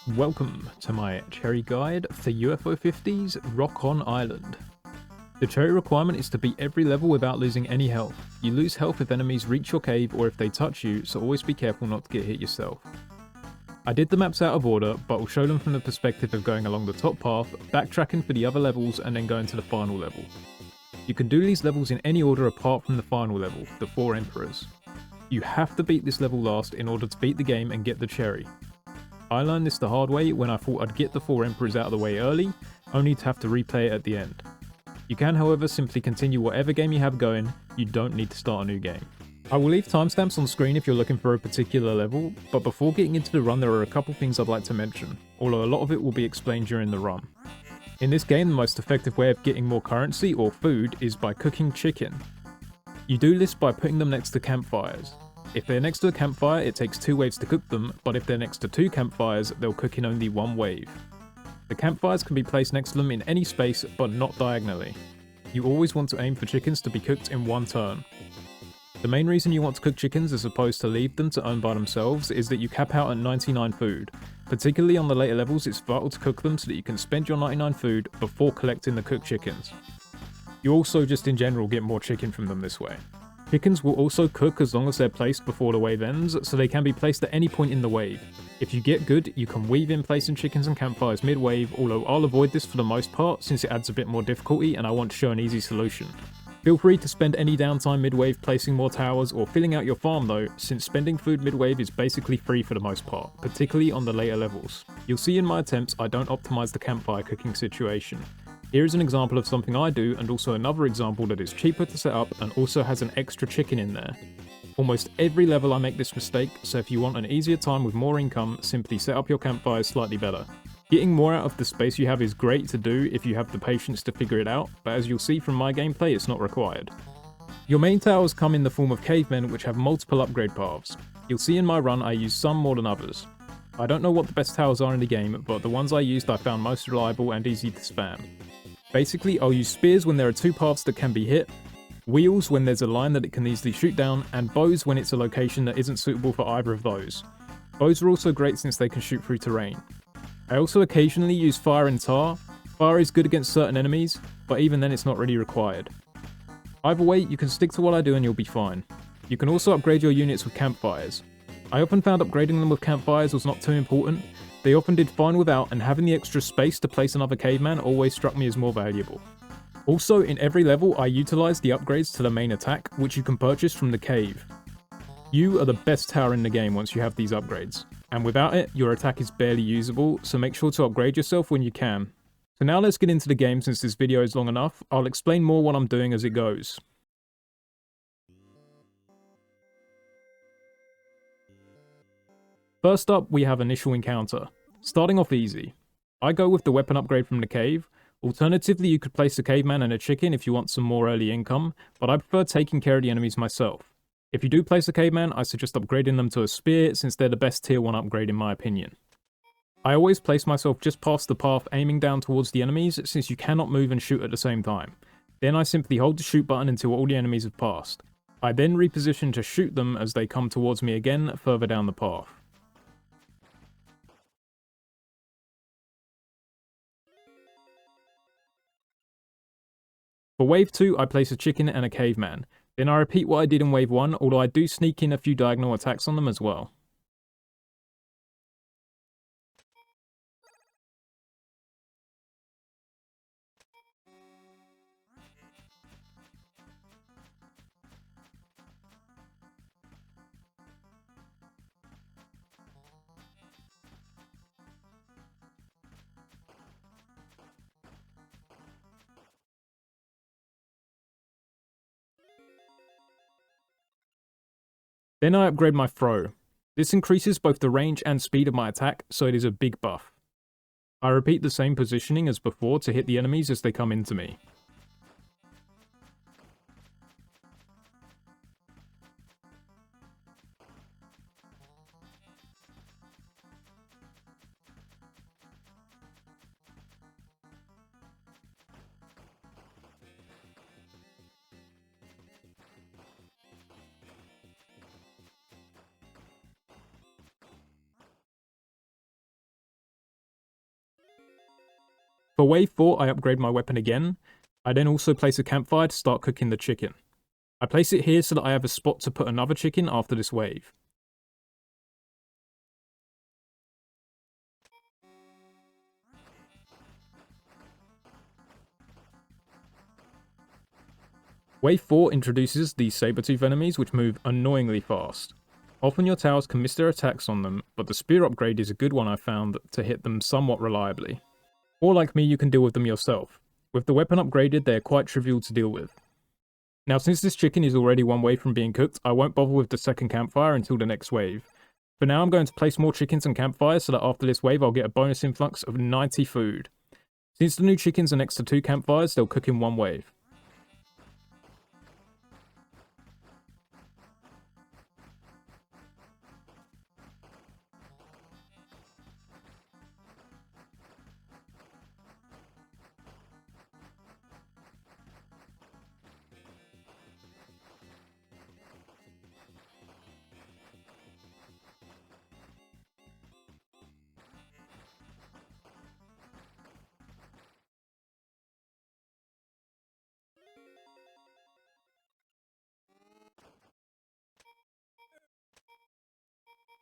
Welcome to my cherry guide for UFO 50's Rock On Island. The cherry requirement is to beat every level without losing any health. You lose health if enemies reach your cave or if they touch you, so always be careful not to get hit yourself. I did the maps out of order, but will show them from the perspective of going along the top path, backtracking for the other levels and then going to the final level. You can do these levels in any order apart from the final level, the 4 Emperors. You have to beat this level last in order to beat the game and get the cherry. I learned this the hard way when I thought I'd get the 4 Emperors out of the way early, only to have to replay it at the end. You can however simply continue whatever game you have going, you don't need to start a new game. I will leave timestamps on screen if you're looking for a particular level, but before getting into the run there are a couple things I'd like to mention, although a lot of it will be explained during the run. In this game the most effective way of getting more currency or food is by cooking chicken. You do this by putting them next to campfires. If they're next to a campfire, it takes 2 waves to cook them, but if they're next to 2 campfires, they'll cook in only 1 wave. The campfires can be placed next to them in any space, but not diagonally. You always want to aim for chickens to be cooked in 1 turn. The main reason you want to cook chickens as opposed to leave them to earn by themselves is that you cap out at 99 food. Particularly on the later levels, it's vital to cook them so that you can spend your 99 food before collecting the cooked chickens. You also just in general get more chicken from them this way. Chickens will also cook as long as they're placed before the wave ends, so they can be placed at any point in the wave. If you get good, you can weave in placing chickens and campfires mid-wave, although I'll avoid this for the most part since it adds a bit more difficulty and I want to show an easy solution. Feel free to spend any downtime mid-wave placing more towers or filling out your farm though, since spending food mid-wave is basically free for the most part, particularly on the later levels. You'll see in my attempts I don't optimize the campfire cooking situation. Here is an example of something I do, and also another example that is cheaper to set up and also has an extra chicken in there. Almost every level I make this mistake, so if you want an easier time with more income, simply set up your campfires slightly better. Getting more out of the space you have is great to do if you have the patience to figure it out, but as you'll see from my gameplay it's not required. Your main towers come in the form of cavemen which have multiple upgrade paths. You'll see in my run I use some more than others. I don't know what the best towers are in the game, but the ones I used I found most reliable and easy to spam. Basically, I'll use spears when there are 2 paths that can be hit, wheels when there's a line that it can easily shoot down, and bows when it's a location that isn't suitable for either of those. Bows are also great since they can shoot through terrain. I also occasionally use fire and tar. Fire is good against certain enemies, but even then it's not really required. Either way, you can stick to what I do and you'll be fine. You can also upgrade your units with campfires. I often found upgrading them with campfires was not too important. They often did fine without, and having the extra space to place another caveman always struck me as more valuable. Also, in every level I utilise the upgrades to the main attack, which you can purchase from the cave. You are the best tower in the game once you have these upgrades, and without it, your attack is barely usable, so make sure to upgrade yourself when you can. So now let's get into the game. Since this video is long enough, I'll explain more what I'm doing as it goes. First up, we have Initial Encounter. Starting off easy. I go with the weapon upgrade from the cave. Alternatively, you could place a caveman and a chicken if you want some more early income, but I prefer taking care of the enemies myself. If you do place a caveman, I suggest upgrading them to a spear since they're the best tier 1 upgrade in my opinion. I always place myself just past the path aiming down towards the enemies since you cannot move and shoot at the same time. Then I simply hold the shoot button until all the enemies have passed. I then reposition to shoot them as they come towards me again further down the path. For wave 2, I place a chicken and a caveman. Then I repeat what I did in wave 1, although I do sneak in a few diagonal attacks on them as well. Then I upgrade my throw. This increases both the range and speed of my attack, so it is a big buff. I repeat the same positioning as before to hit the enemies as they come into me. For wave 4, I upgrade my weapon again. I then also place a campfire to start cooking the chicken. I place it here so that I have a spot to put another chicken after this wave. Wave 4 introduces these saber-tooth enemies which move annoyingly fast. Often your towers can miss their attacks on them, but the spear upgrade is a good one I found to hit them somewhat reliably. Or like me, you can deal with them yourself. With the weapon upgraded, they are quite trivial to deal with. Now since this chicken is already one wave from being cooked, I won't bother with the second campfire until the next wave. For now I'm going to place more chickens and campfires so that after this wave I'll get a bonus influx of 90 food. Since the new chickens are next to 2 campfires, they'll cook in one wave.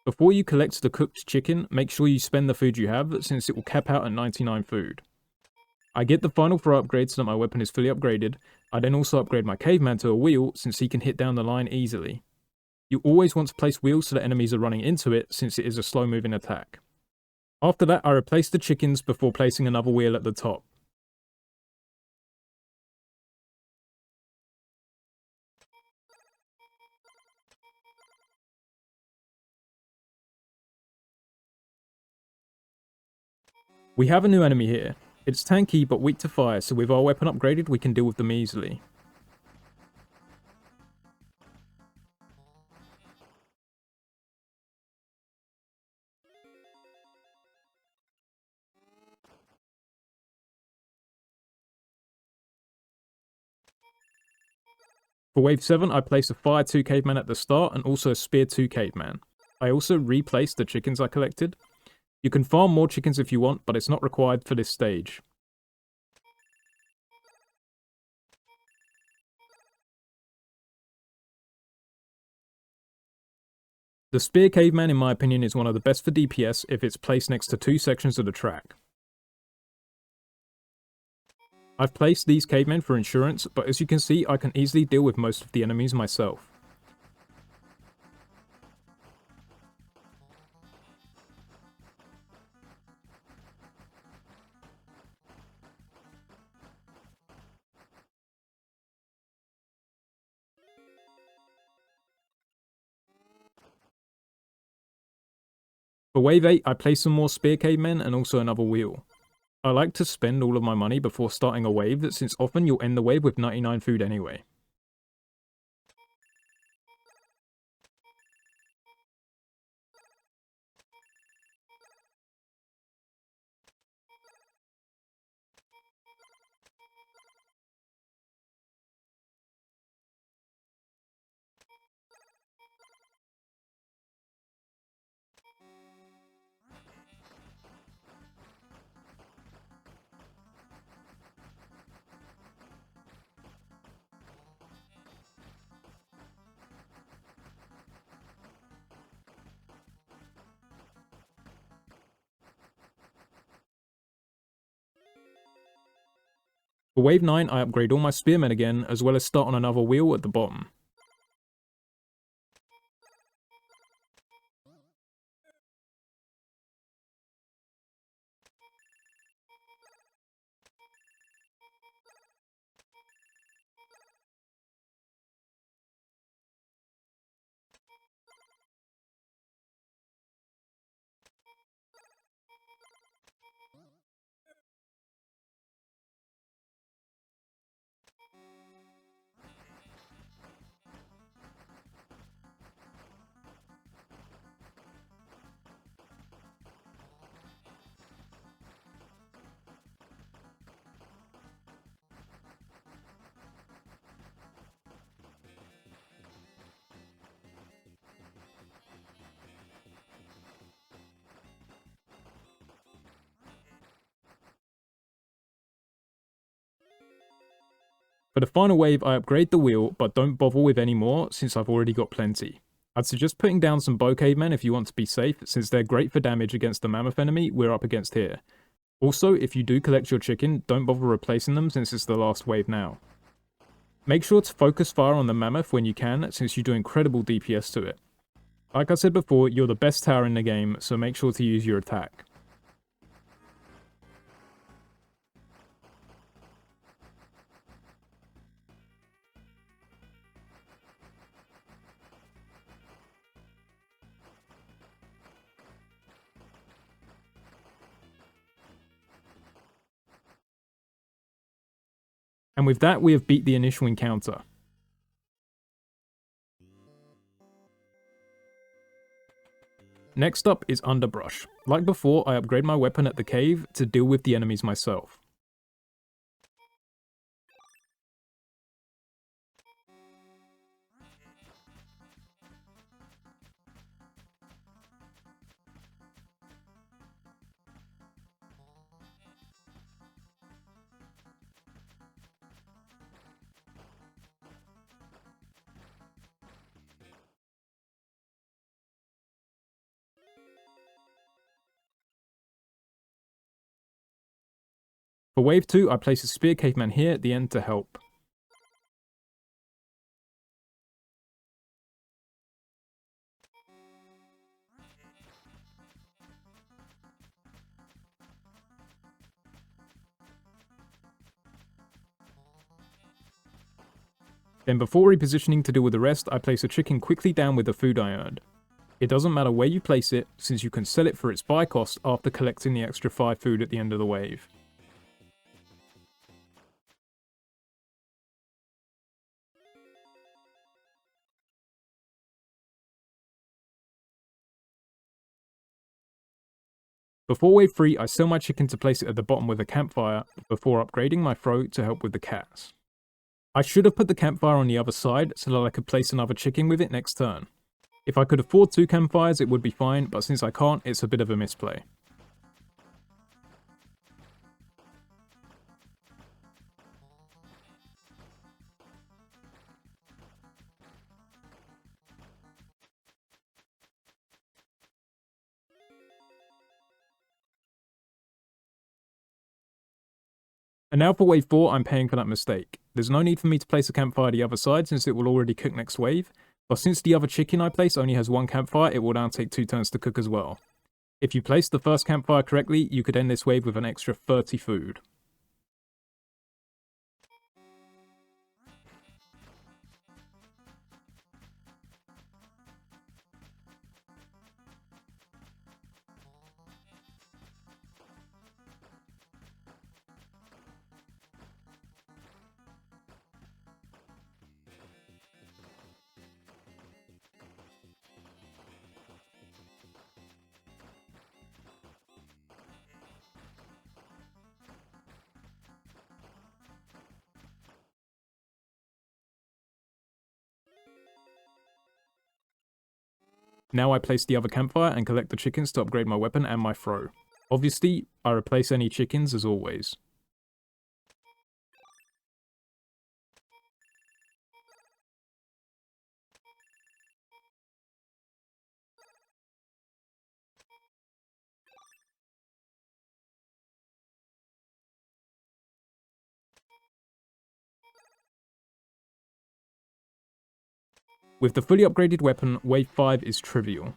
Before you collect the cooked chicken, make sure you spend the food you have, since it will cap out at 99 food. I get the final 4 upgrades so that my weapon is fully upgraded. I then also upgrade my caveman to a wheel, since he can hit down the line easily. You always want to place wheels so that enemies are running into it, since it is a slow moving attack. After that, I replace the chickens before placing another wheel at the top. We have a new enemy here. It's tanky but weak to fire, so with our weapon upgraded we can deal with them easily. For wave 7 I place a fire 2 caveman at the start and also a spear 2 caveman. I also replaced the chickens I collected. You can farm more chickens if you want, but it's not required for this stage. The spear caveman in my opinion is one of the best for DPS if it's placed next to 2 sections of the track. I've placed these cavemen for insurance, but as you can see I can easily deal with most of the enemies myself. For wave 8 I place some more spear cavemen and also another wheel. I like to spend all of my money before starting a wave, since often you'll end the wave with 99 food anyway. For wave 9 I upgrade all my spearmen again, as well as start on another wheel at the bottom. For the final wave, I upgrade the wheel, but don't bother with any more since I've already got plenty. I'd suggest putting down some bow cavemen if you want to be safe, since they're great for damage against the mammoth enemy we're up against here. Also, if you do collect your chicken, don't bother replacing them since it's the last wave now. Make sure to focus fire on the mammoth when you can, since you do incredible DPS to it. Like I said before, you're the best tower in the game, so make sure to use your attack. And with that, we have beat the initial encounter. Next up is Underbrush. Like before, I upgrade my weapon at the cave to deal with the enemies myself. For wave 2, I place a spear caveman here at the end to help. Then before repositioning to deal with the rest, I place a chicken quickly down with the food I earned. It doesn't matter where you place it, since you can sell it for its buy cost after collecting the extra 5 food at the end of the wave. Before wave 3, I sell my chicken to place it at the bottom with a campfire, before upgrading my throw to help with the cats. I should have put the campfire on the other side, so that I could place another chicken with it next turn. If I could afford 2 campfires it would be fine, but since I can't, it's a bit of a misplay. And now for wave 4, I'm paying for that mistake. There's no need for me to place a campfire the other side since it will already cook next wave, but since the other chicken I place only has 1 campfire, it will now take 2 turns to cook as well. If you place the first campfire correctly, you could end this wave with an extra 30 food. Now I place the other campfire and collect the chickens to upgrade my weapon and my throw. Obviously, I replace any chickens as always. With the fully upgraded weapon, wave 5 is trivial.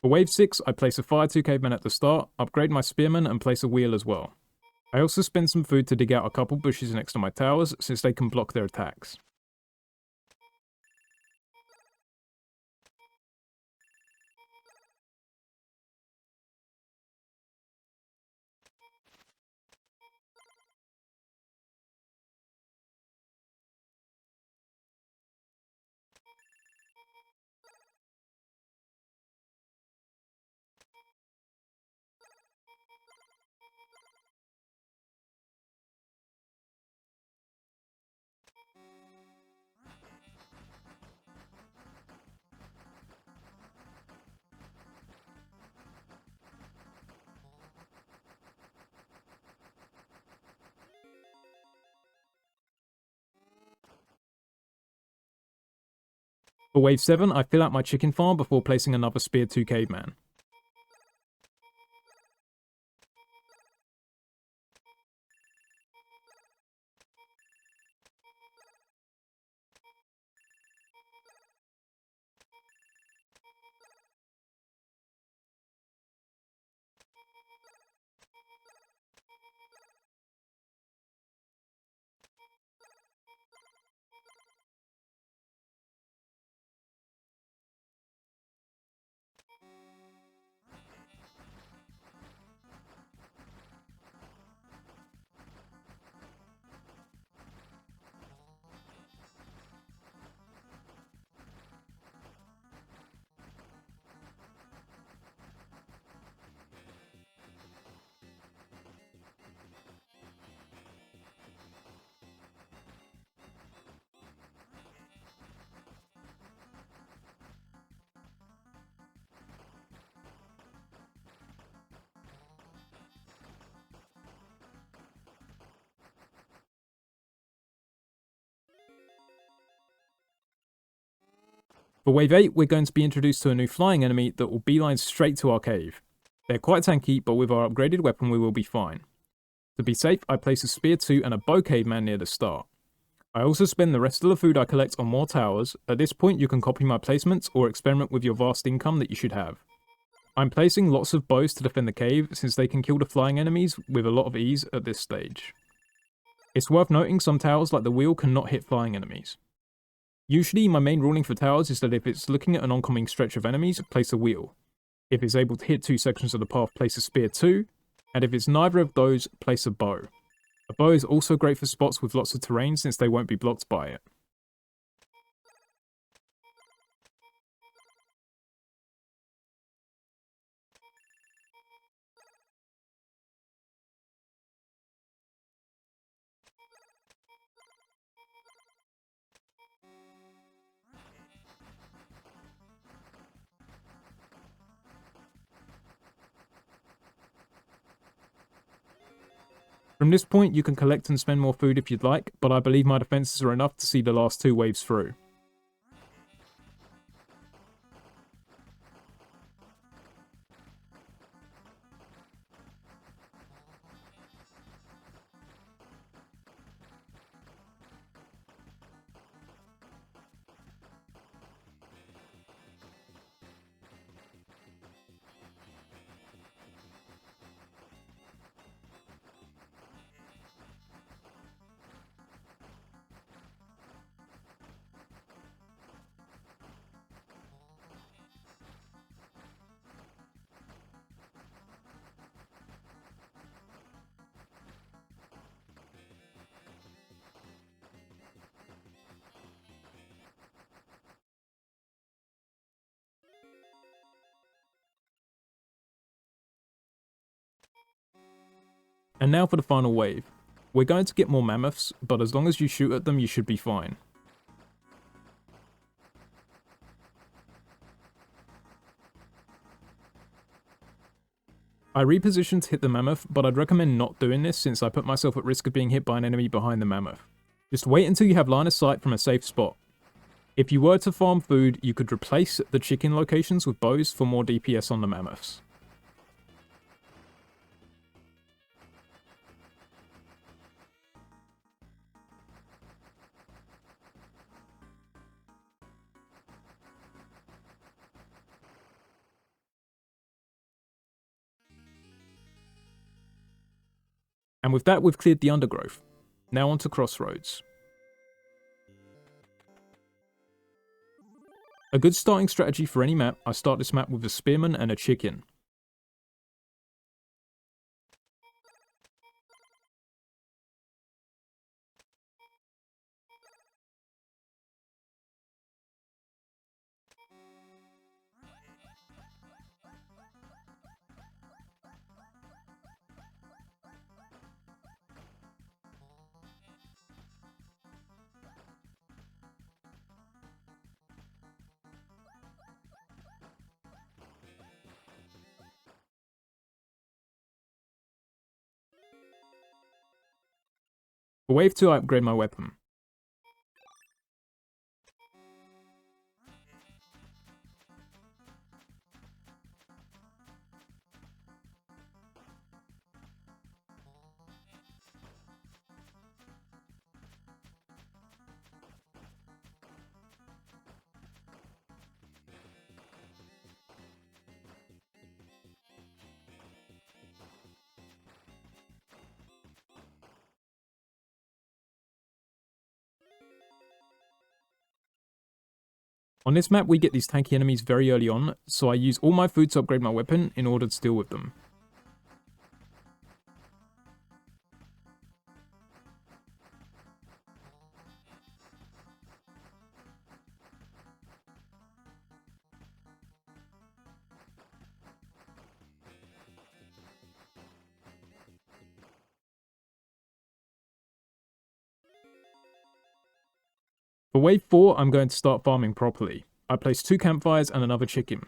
For wave 6, I place a fire 2 caveman at the start, upgrade my spearman and place a wheel as well. I also spend some food to dig out a couple bushes next to my towers since they can block their attacks. For wave 7, I fill out my chicken farm before placing another Spear 2 caveman. For wave 8, we're going to be introduced to a new flying enemy that will beeline straight to our cave. They're quite tanky, but with our upgraded weapon we will be fine. To be safe, I place a Spear 2 and a bow caveman near the start. I also spend the rest of the food I collect on more towers. At this point you can copy my placements or experiment with your vast income that you should have. I'm placing lots of bows to defend the cave, since they can kill the flying enemies with a lot of ease at this stage. It's worth noting some towers like the wheel cannot hit flying enemies. Usually my main ruling for towers is that if it's looking at an oncoming stretch of enemies, place a wheel. If it's able to hit 2 sections of the path, place a Spear 2, and if it's neither of those, place a bow. A bow is also great for spots with lots of terrain since they won't be blocked by it. From this point you can collect and spend more food if you'd like, but I believe my defences are enough to see the last 2 waves through. And now for the final wave. We're going to get more mammoths, but as long as you shoot at them you should be fine. I repositioned to hit the mammoth, but I'd recommend not doing this since I put myself at risk of being hit by an enemy behind the mammoth. Just wait until you have line of sight from a safe spot. If you were to farm food, you could replace the chicken locations with bows for more DPS on the mammoths. And with that we've cleared the undergrowth. Now on to Crossroads. A good starting strategy for any map, I start this map with a spearman and a chicken. For wave 2 I upgrade my weapon. On this map, we get these tanky enemies very early on, so I use all my food to upgrade my weapon in order to deal with them. For wave 4, I'm going to start farming properly. I place 2 campfires and another chicken.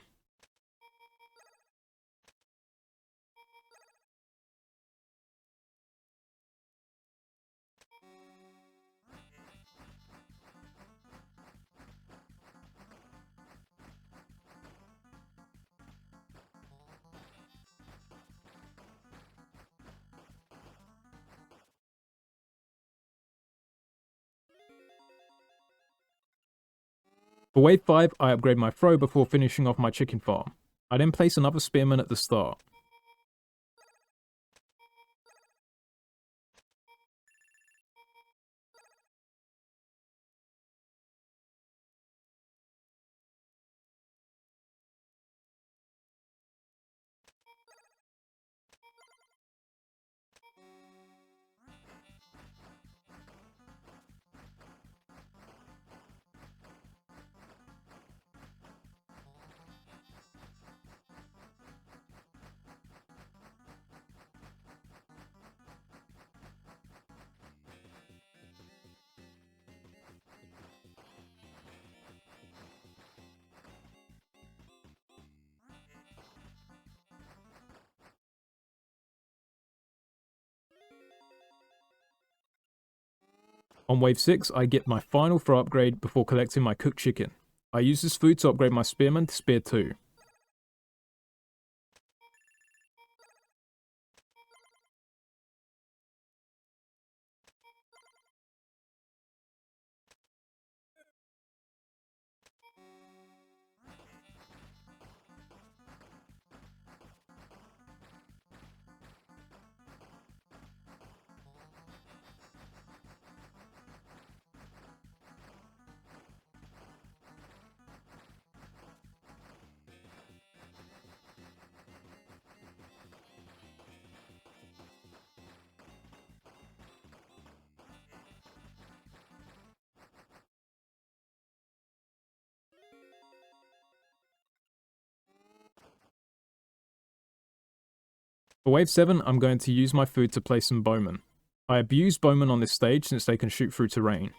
For wave 5, I upgrade my throw before finishing off my chicken farm. I then place another spearman at the start. On wave 6, I get my final throw upgrade before collecting my cooked chicken. I use this food to upgrade my spearman to spear 2. For wave 7, I'm going to use my food to place some bowmen. I abuse bowmen on this stage since they can shoot through terrain.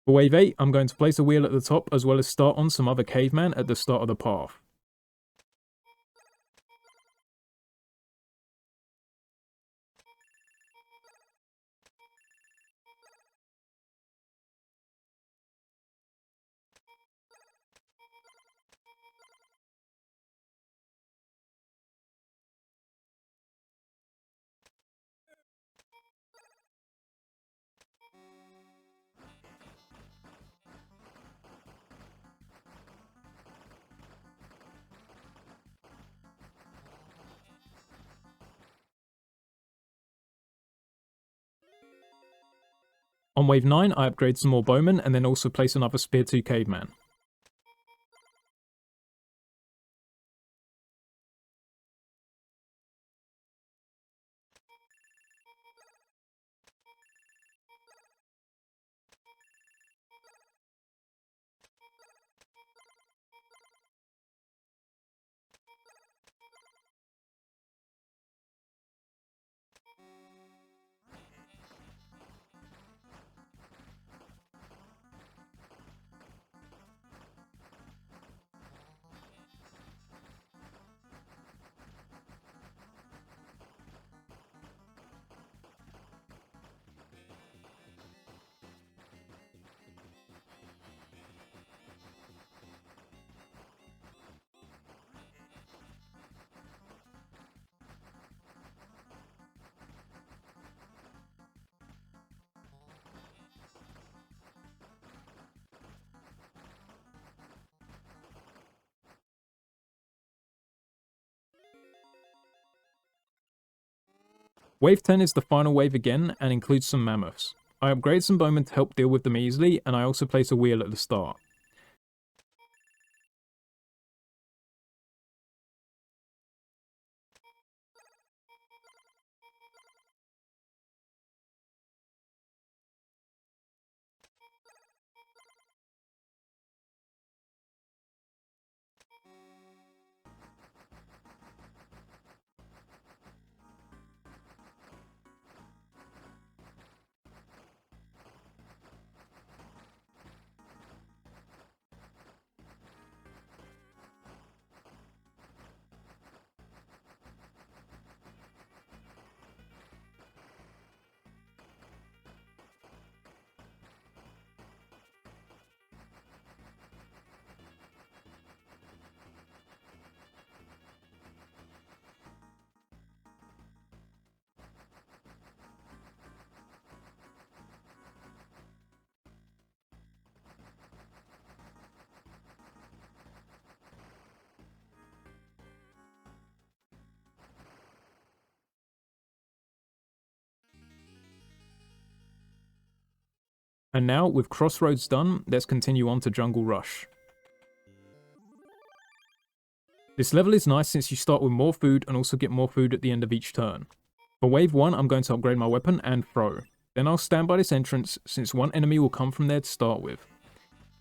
For wave 8, I'm going to place a wheel at the top as well as start on some other caveman at the start of the path. On wave 9, I upgrade some more bowmen and then also place another spear 2 caveman. Wave 10 is the final wave again and includes some mammoths. I upgrade some bowmen to help deal with them easily, and I also place a wheel at the start. And now, with Crossroads done, let's continue on to Jungle Rush. This level is nice since you start with more food and also get more food at the end of each turn. For wave 1, I'm going to upgrade my weapon and throw. Then I'll stand by this entrance since one enemy will come from there to start with.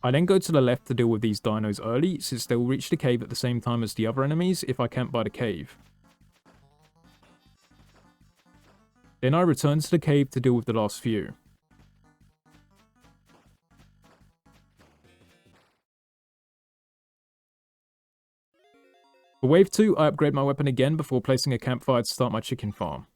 I then go to the left to deal with these dinos early since they will reach the cave at the same time as the other enemies if I camp by the cave. Then I return to the cave to deal with the last few. For wave 2, I upgrade my weapon again before placing a campfire to start my chicken farm.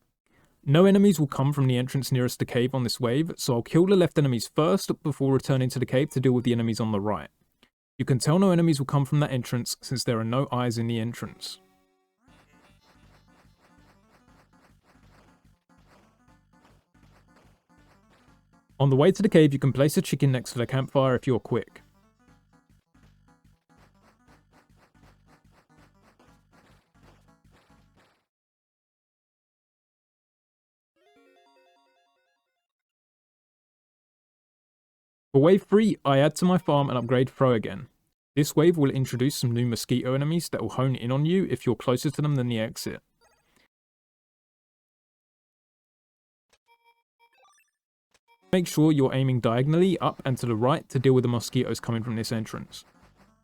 No enemies will come from the entrance nearest the cave on this wave, so I'll kill the left enemies first before returning to the cave to deal with the enemies on the right. You can tell no enemies will come from that entrance since there are no eyes in the entrance. On the way to the cave, you can place a chicken next to the campfire if you're quick. For wave 3, I add to my farm and upgrade throw again. This wave will introduce some new mosquito enemies that will hone in on you if you're closer to them than the exit. Make sure you're aiming diagonally up and to the right to deal with the mosquitoes coming from this entrance.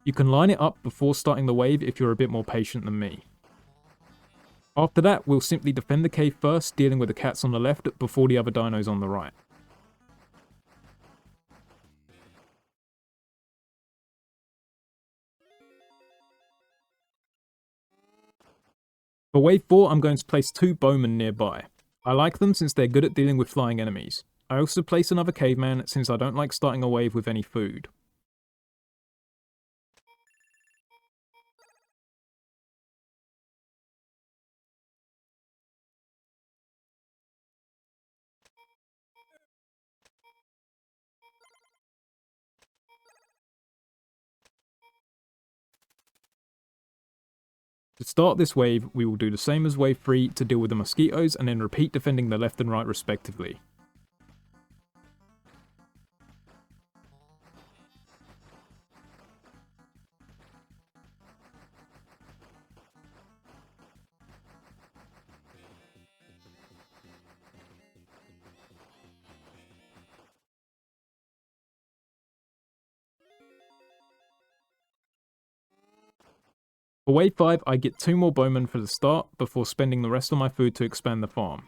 You can line it up before starting the wave if you're a bit more patient than me. After that, we'll simply defend the cave first, dealing with the cats on the left before the other dinos on the right. For wave 4, I'm going to place 2 bowmen nearby. I like them since they're good at dealing with flying enemies. I also place another caveman since I don't like starting a wave with any food. To start this wave, we will do the same as wave 3 to deal with the mosquitoes and then repeat defending the left and right respectively. For wave 5, I get 2 more bowmen for the start before spending the rest of my food to expand the farm.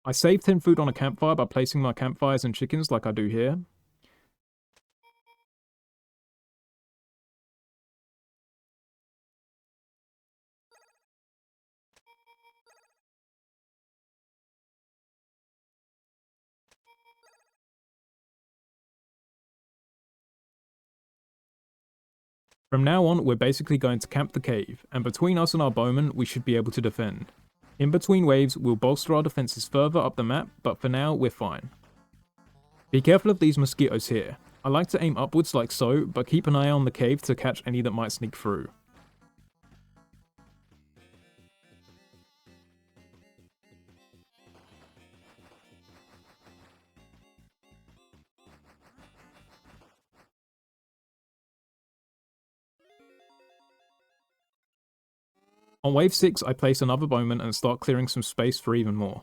I save 10 food on a campfire by placing my campfires and chickens like I do here. From now on, we're basically going to camp the cave, and between us and our bowmen, we should be able to defend. In between waves, we'll bolster our defenses further up the map, but for now, we're fine. Be careful of these mosquitoes here. I like to aim upwards like so, but keep an eye on the cave to catch any that might sneak through. On wave 6, I place another bowman and start clearing some space for even more.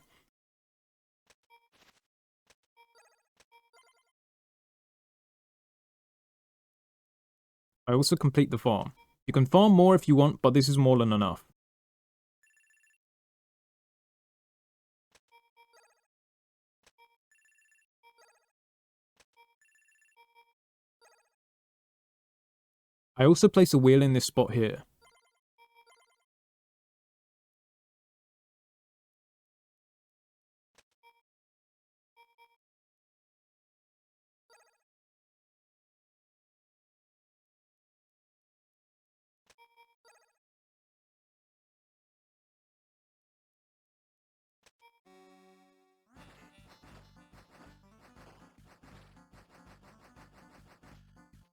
I also complete the farm. You can farm more if you want, but this is more than enough. I also place a wheel in this spot here.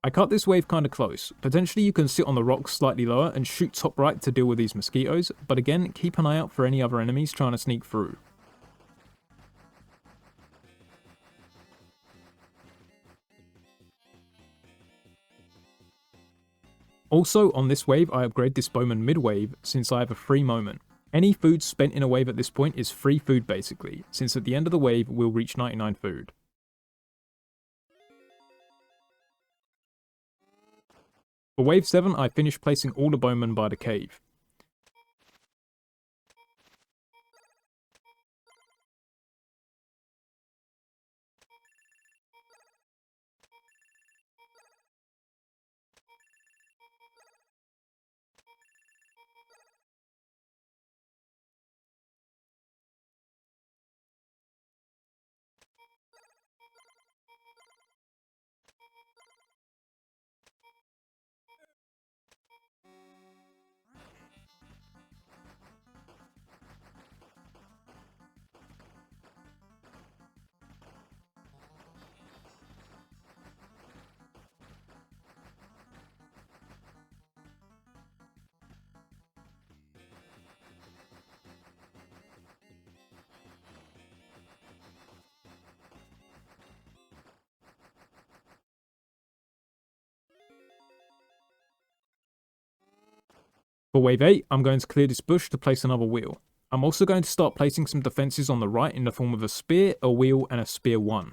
I cut this wave kinda close. Potentially you can sit on the rocks slightly lower and shoot top right to deal with these mosquitoes, but again, keep an eye out for any other enemies trying to sneak through. Also, on this wave, I upgrade this bowman mid-wave since I have a free moment. Any food spent in a wave at this point is free food basically, since at the end of the wave we'll reach 99 food. For wave 7, I finish placing all the bowmen by the cave. For wave 8, I'm going to clear this bush to place another wheel. I'm also going to start placing some defenses on the right in the form of a spear, a wheel, and a spear 1.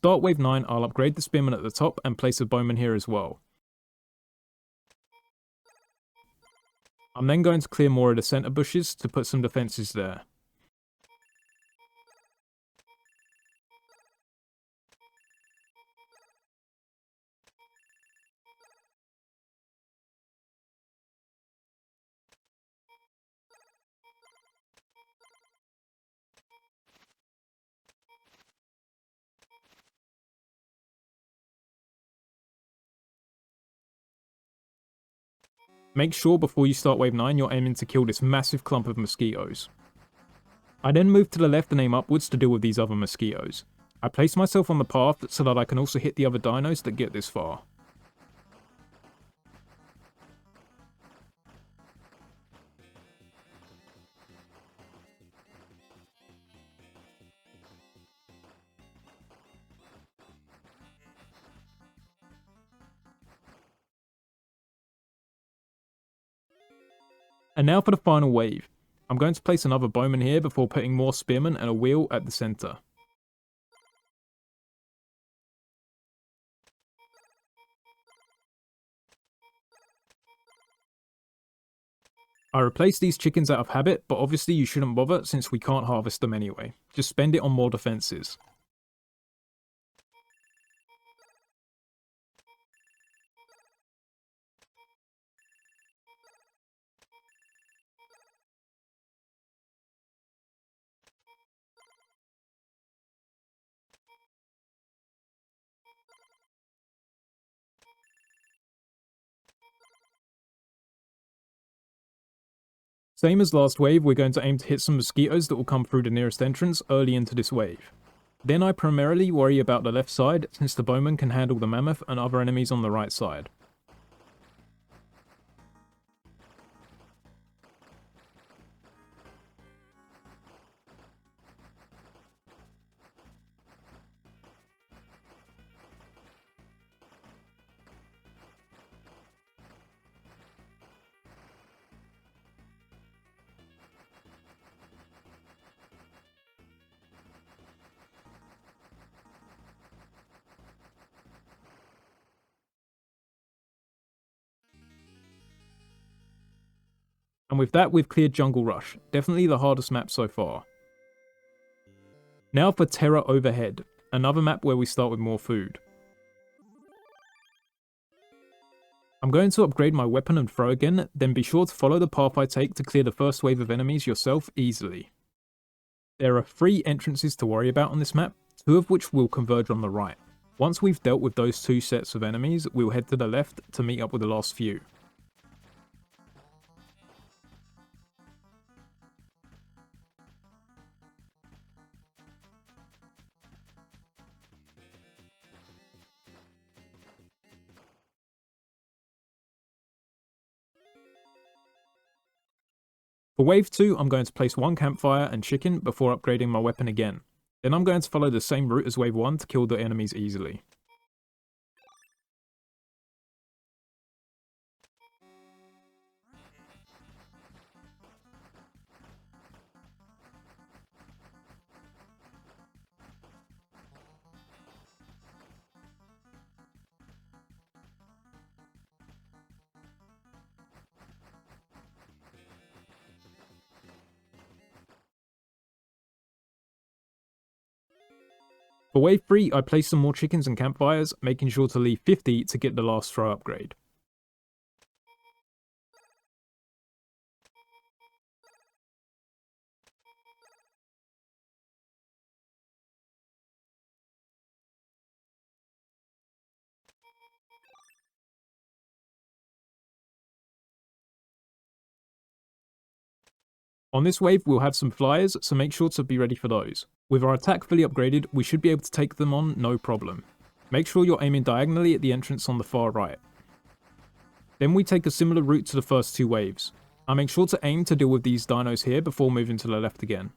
Start wave 9, I'll upgrade the spearman at the top and place a bowman here as well. I'm then going to clear more of the center bushes to put some defenses there. Make sure before you start wave 9 you're aiming to kill this massive clump of mosquitoes. I then move to the left and aim upwards to deal with these other mosquitoes. I place myself on the path so that I can also hit the other dinos that get this far. And now for the final wave. I'm going to place another bowman here before putting more spearmen and a wheel at the centre. I replaced these chickens out of habit, but obviously you shouldn't bother since we can't harvest them anyway. Just spend it on more defences. Same as last wave, we're going to aim to hit some mosquitoes that will come through the nearest entrance early into this wave. Then I primarily worry about the left side, since the bowman can handle the mammoth and other enemies on the right side. And with that, we've cleared Jungle Rush, definitely the hardest map so far. Now for Terror Overhead, another map where we start with more food. I'm going to upgrade my weapon and throw again, then be sure to follow the path I take to clear the first wave of enemies yourself easily. There are 3 entrances to worry about on this map, 2 of which will converge on the right. Once we've dealt with those 2 sets of enemies, we'll head to the left to meet up with the last few. For wave 2, I'm going to place 1 campfire and chicken before upgrading my weapon again. Then I'm going to follow the same route as wave 1 to kill the enemies easily. For wave 3, I placed some more chickens and campfires, making sure to leave 50 to get the last throw upgrade. On this wave, we'll have some flyers, so make sure to be ready for those. With our attack fully upgraded, we should be able to take them on no problem. Make sure you're aiming diagonally at the entrance on the far right. Then we take a similar route to the first 2 waves. I make sure to aim to deal with these dinos here before moving to the left again.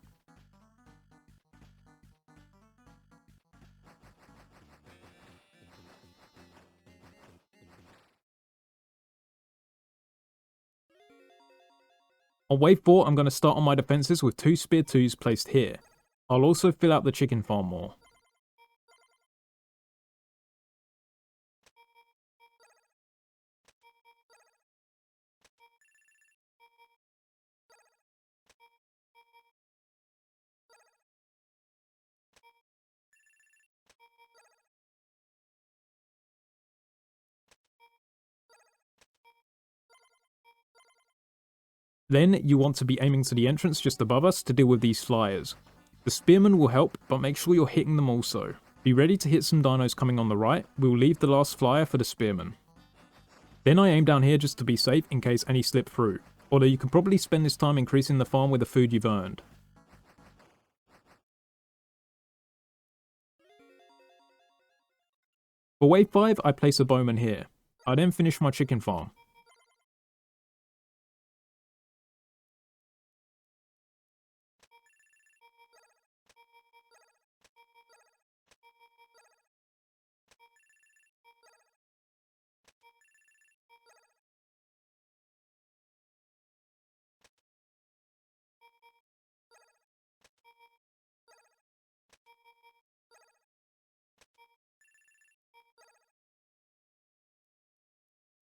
On wave 4, I'm going to start on my defences with 2 spear 2s placed here. I'll also fill out the chicken farm more. Then you want to be aiming to the entrance just above us to deal with these flyers. The spearmen will help, but make sure you're hitting them also. Be ready to hit some dinos coming on the right, we'll leave the last flyer for the spearmen. Then I aim down here just to be safe in case any slip through, although you can probably spend this time increasing the farm with the food you've earned. For wave 5, I place a bowman here. I then finish my chicken farm.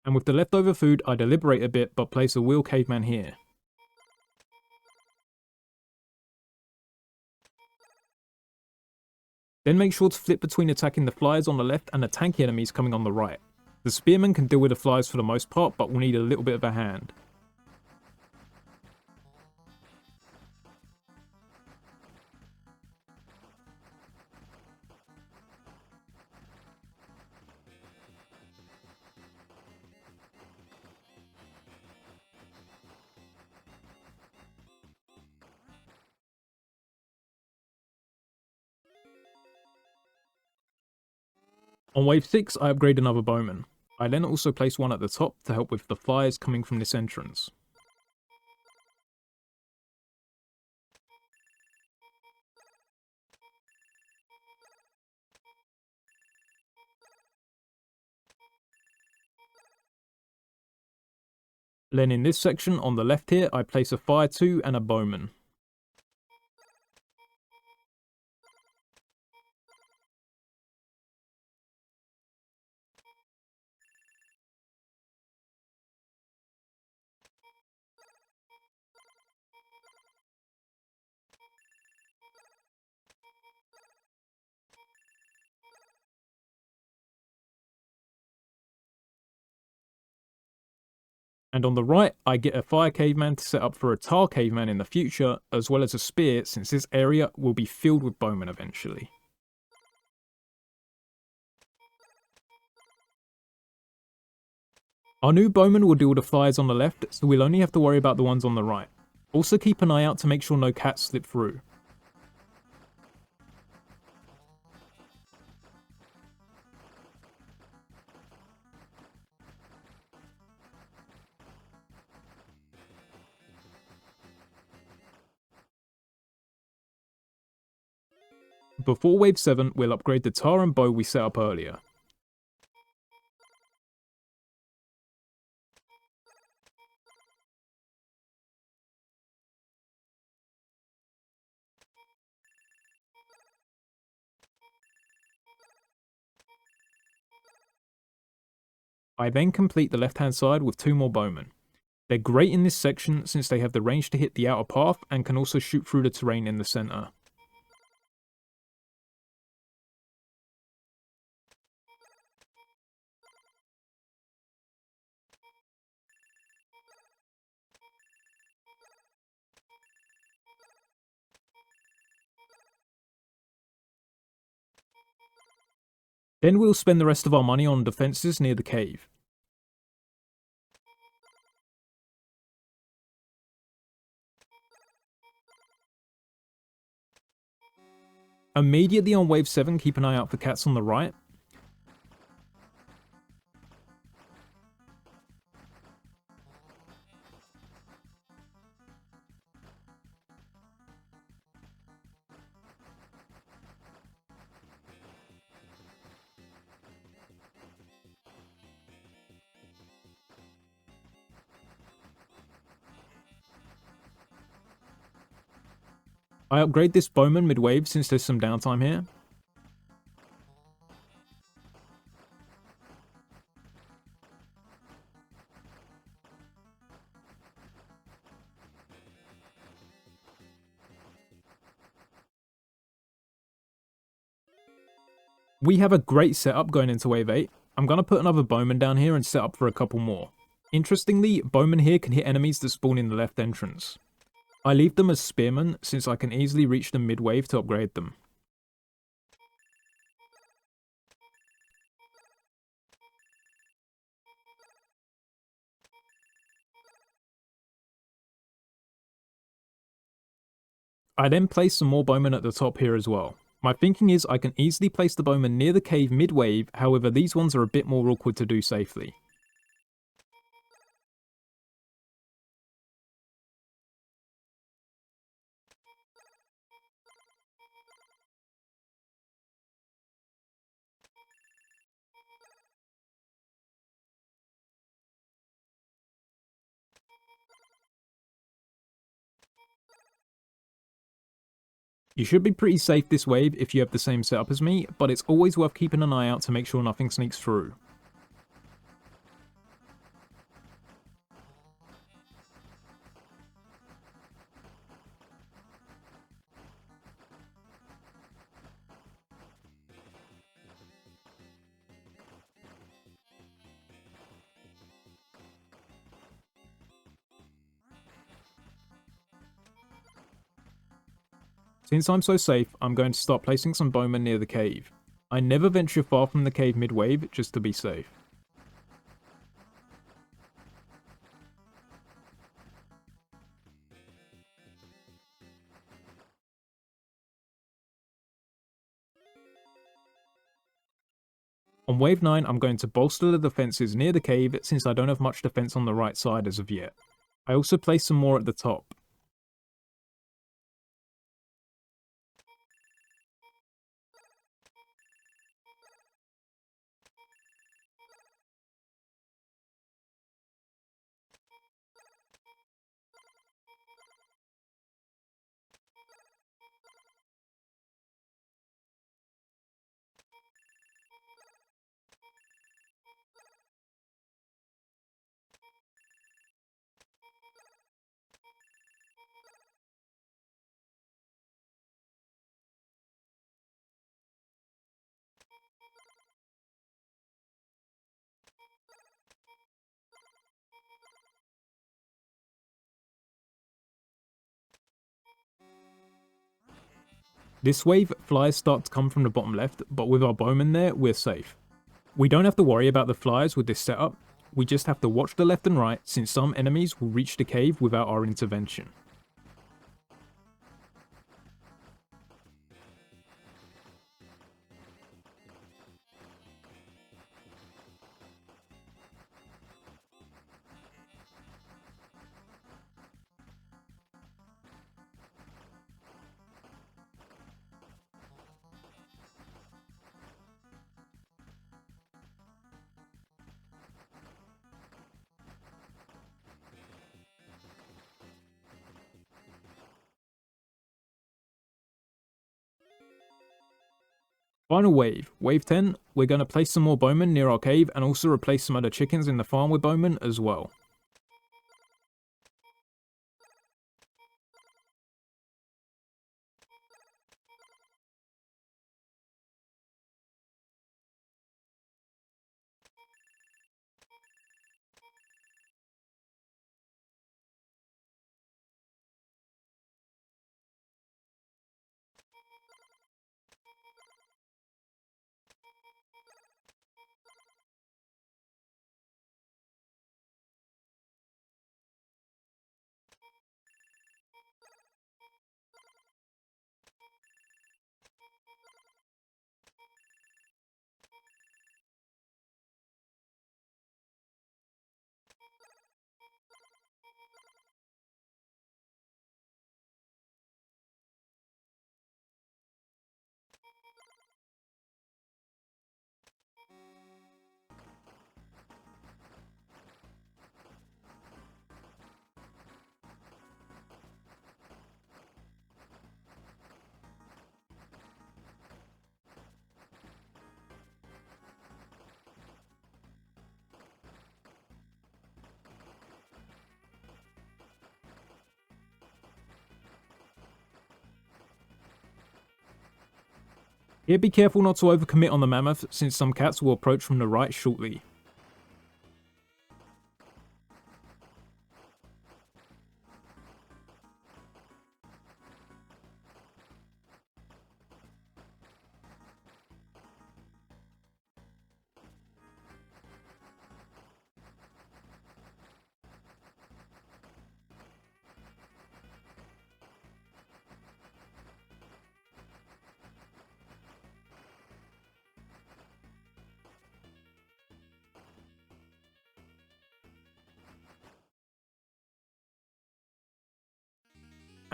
And with the leftover food, I deliberate a bit but place a wheel caveman here. Then make sure to flip between attacking the flyers on the left and the tanky enemies coming on the right. The spearmen can deal with the flyers for the most part, but will need a little bit of a hand. On wave 6, I upgrade another bowman. I then also place one at the top to help with the flyers coming from this entrance. Then in this section on the left here, I place a fire 2 and a bowman. And on the right, I get a fire caveman to set up for a tar caveman in the future, as well as a spear, since this area will be filled with bowmen eventually. Our new bowman will deal with the flyers on the left, so we'll only have to worry about the ones on the right. Also keep an eye out to make sure no cats slip through. Before wave 7, we'll upgrade the tar and bow we set up earlier. I then complete the left hand side with 2 more bowmen. They're great in this section since they have the range to hit the outer path and can also shoot through the terrain in the centre. Then we'll spend the rest of our money on defences near the cave. Immediately on wave 7, keep an eye out for cats on the right. I upgrade this bowman mid-wave since there's some downtime here. We have a great setup going into wave 8. I'm going to put another bowman down here and set up for a couple more. Interestingly, bowmen here can hit enemies that spawn in the left entrance. I leave them as spearmen since I can easily reach them mid-wave to upgrade them. I then place some more bowmen at the top here as well. My thinking is I can easily place the bowmen near the cave mid-wave, however these ones are a bit more awkward to do safely. You should be pretty safe this wave if you have the same setup as me, but it's always worth keeping an eye out to make sure nothing sneaks through. Since I'm so safe, I'm going to start placing some bowmen near the cave. I never venture far from the cave mid-wave just to be safe. On wave 9, I'm going to bolster the defences near the cave since I don't have much defence on the right side as of yet. I also place some more at the top. This wave, flyers start to come from the bottom left, but with our bowmen there, we're safe. We don't have to worry about the flyers with this setup, we just have to watch the left and right since some enemies will reach the cave without our intervention. Final wave, wave 10, we're going to place some more bowmen near our cave and also replace some of the chickens in the farm with bowmen as well. Here be careful not to overcommit on the mammoth since some cats will approach from the right shortly.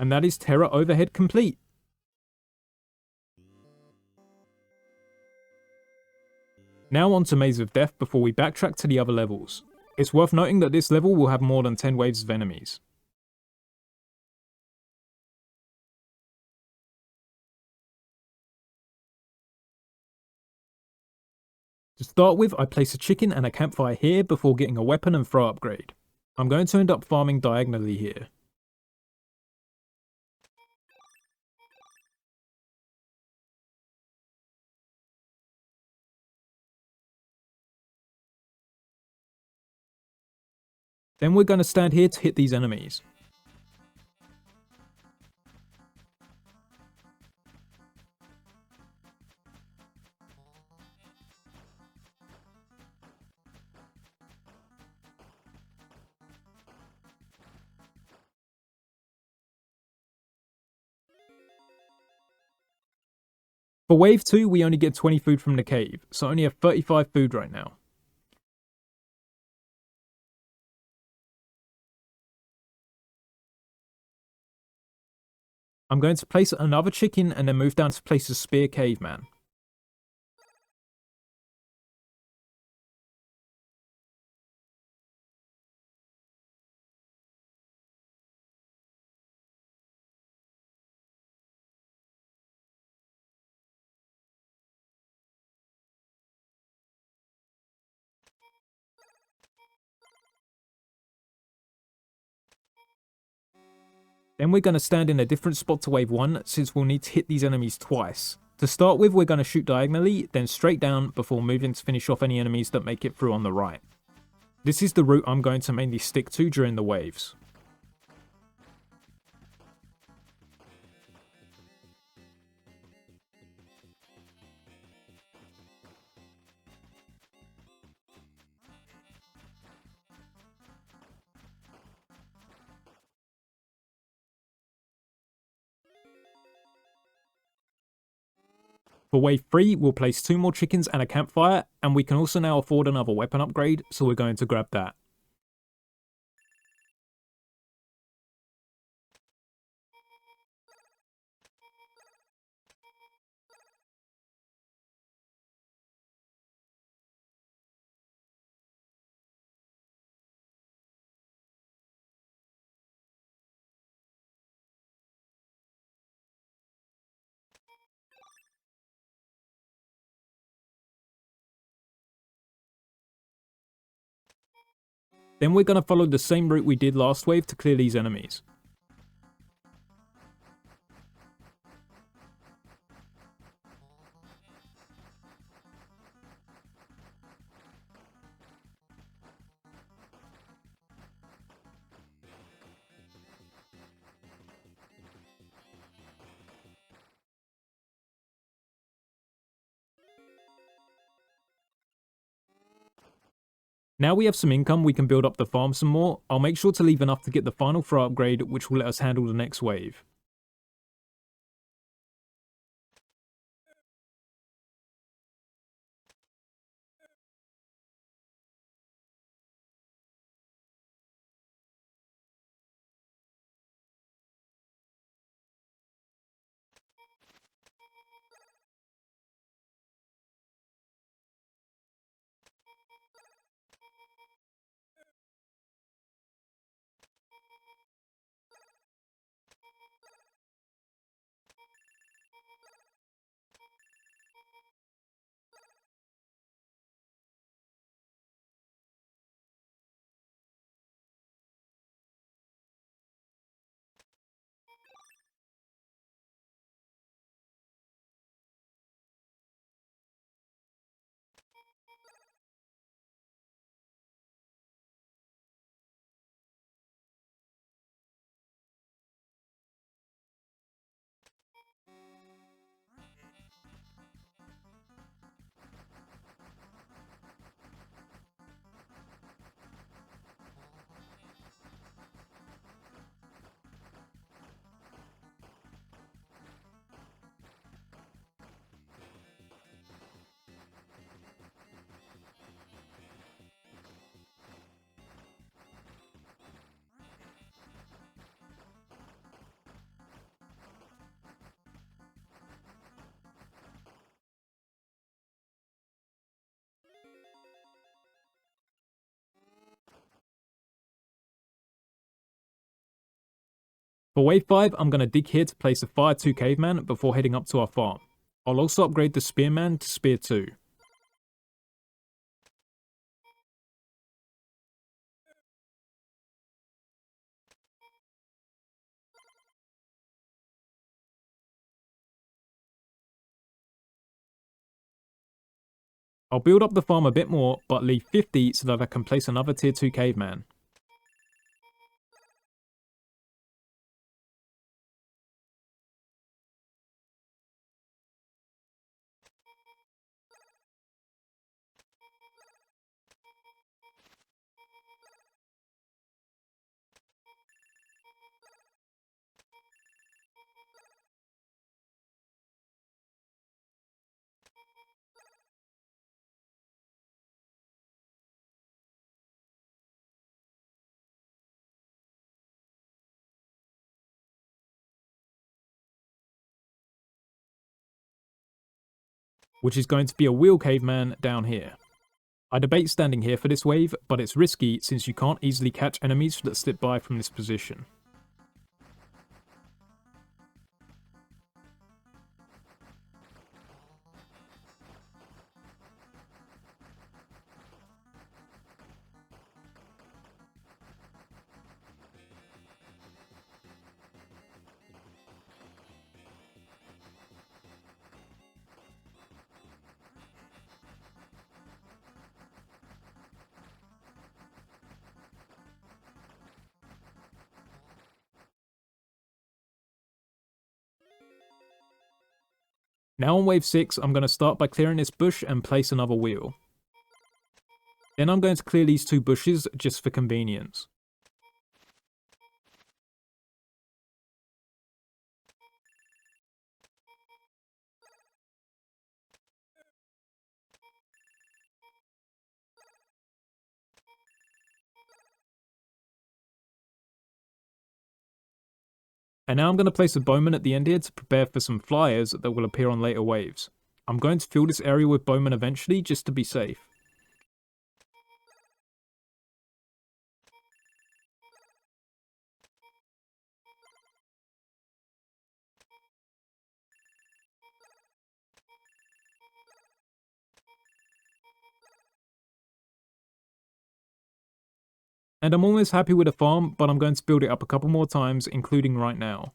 And that is Terror Overhead complete. Now on to Maze of Death before we backtrack to the other levels. It's worth noting that this level will have more than 10 waves of enemies. To start with, I place a chicken and a campfire here before getting a weapon and throw upgrade. I'm going to end up farming diagonally here. Then we're going to stand here to hit these enemies. For wave 2, we only get 20 food from the cave, so I only have 35 food right now. I'm going to place another chicken and then move down to place a spear caveman. Then we're going to stand in a different spot to wave 1 since we'll need to hit these enemies twice. To start with, we're going to shoot diagonally, then straight down before moving to finish off any enemies that make it through on the right. This is the route I'm going to mainly stick to during the waves. For wave 3, we'll place 2 more chickens and a campfire, and we can also now afford another weapon upgrade, so we're going to grab that. Then we're going to follow the same route we did last wave to clear these enemies. Now we have some income, we can build up the farm some more. I'll make sure to leave enough to get the final throw upgrade, which will let us handle the next wave. For wave 5, I'm going to dig here to place a Fire 2 caveman before heading up to our farm. I'll also upgrade the Spearman to Spear 2. I'll build up the farm a bit more, but leave 50 so that I can place another tier 2 caveman. Which is going to be a wheel caveman down here. I debate standing here for this wave, but it's risky since you can't easily catch enemies that slip by from this position. Now on wave 6, I'm going to start by clearing this bush and place another wheel. Then I'm going to clear these 2 bushes just for convenience. And now I'm going to place a bowman at the end here to prepare for some flyers that will appear on later waves. I'm going to fill this area with bowmen eventually just to be safe. And I'm almost happy with the farm, but I'm going to build it up a couple more times, including right now.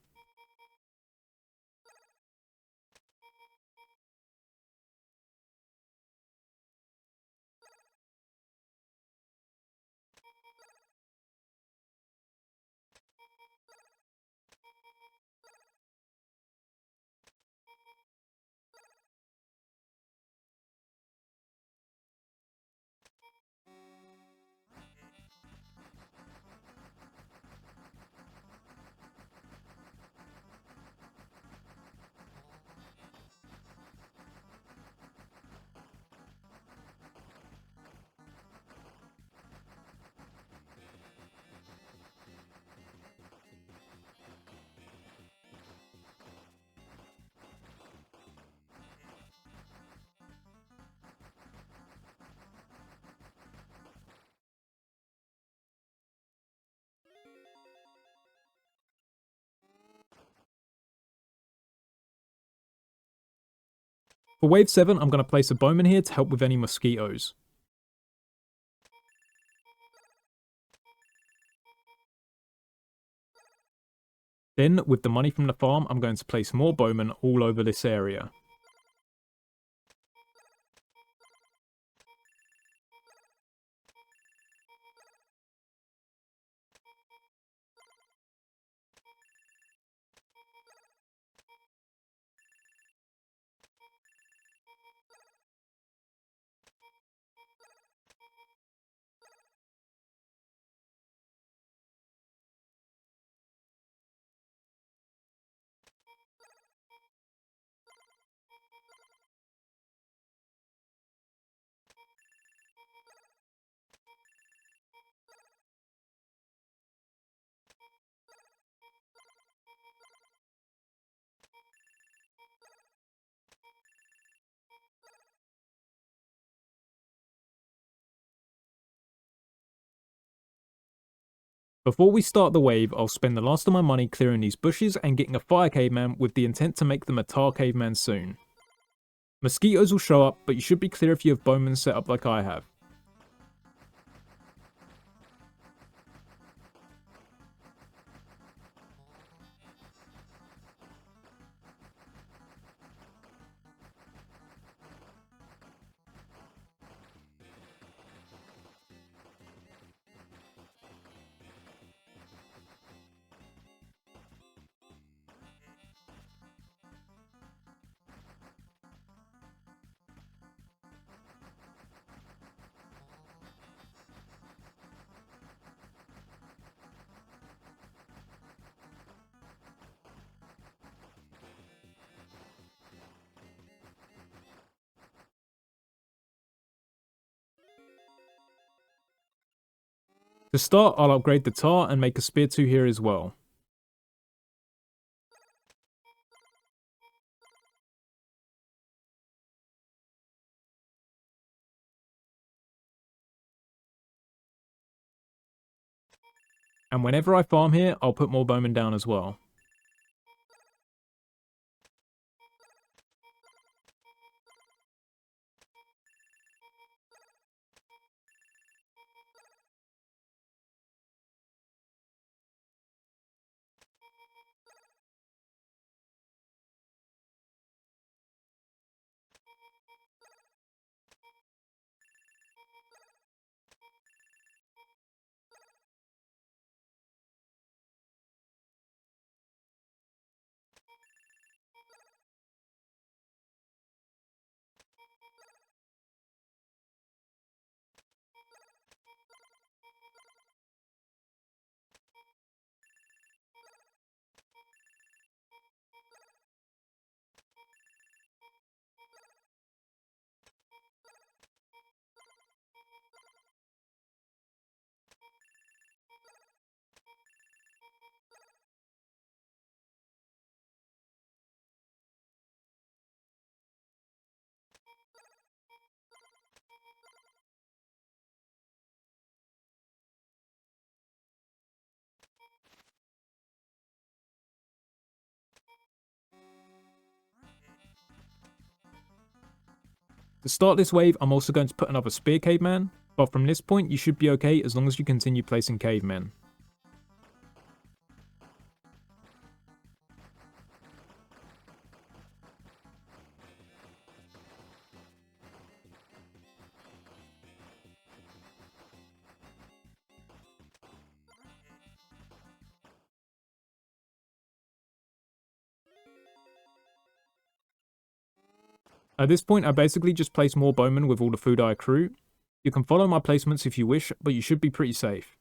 For wave 7, I'm going to place a bowman here to help with any mosquitoes. Then, with the money from the farm, I'm going to place more bowmen all over this area. Before we start the wave, I'll spend the last of my money clearing these bushes and getting a fire caveman with the intent to make them a tar caveman soon. Mosquitoes will show up, but you should be clear if you have bowmen set up like I have. To start, I'll upgrade the tar and make a spear 2 here as well. And whenever I farm here, I'll put more bowmen down as well. To start this wave, I'm also going to put another spear caveman, but from this point you should be okay as long as you continue placing cavemen. At this point I basically just place more bowmen with all the food I accrue. You can follow my placements if you wish, but you should be pretty safe.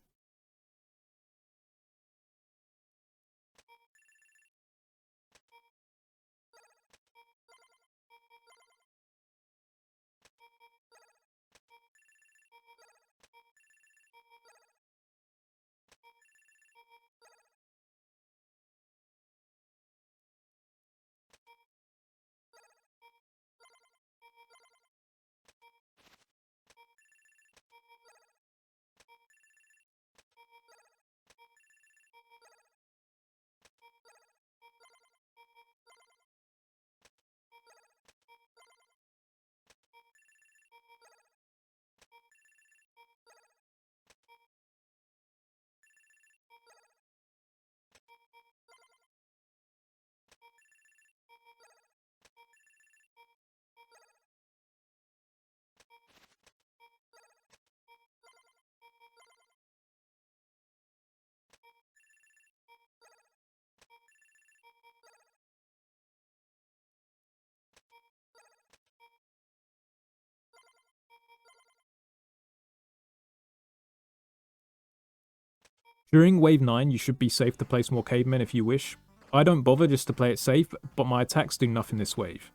During wave 9 you should be safe to place more cavemen if you wish. I don't bother just to play it safe, but my attacks do nothing this wave.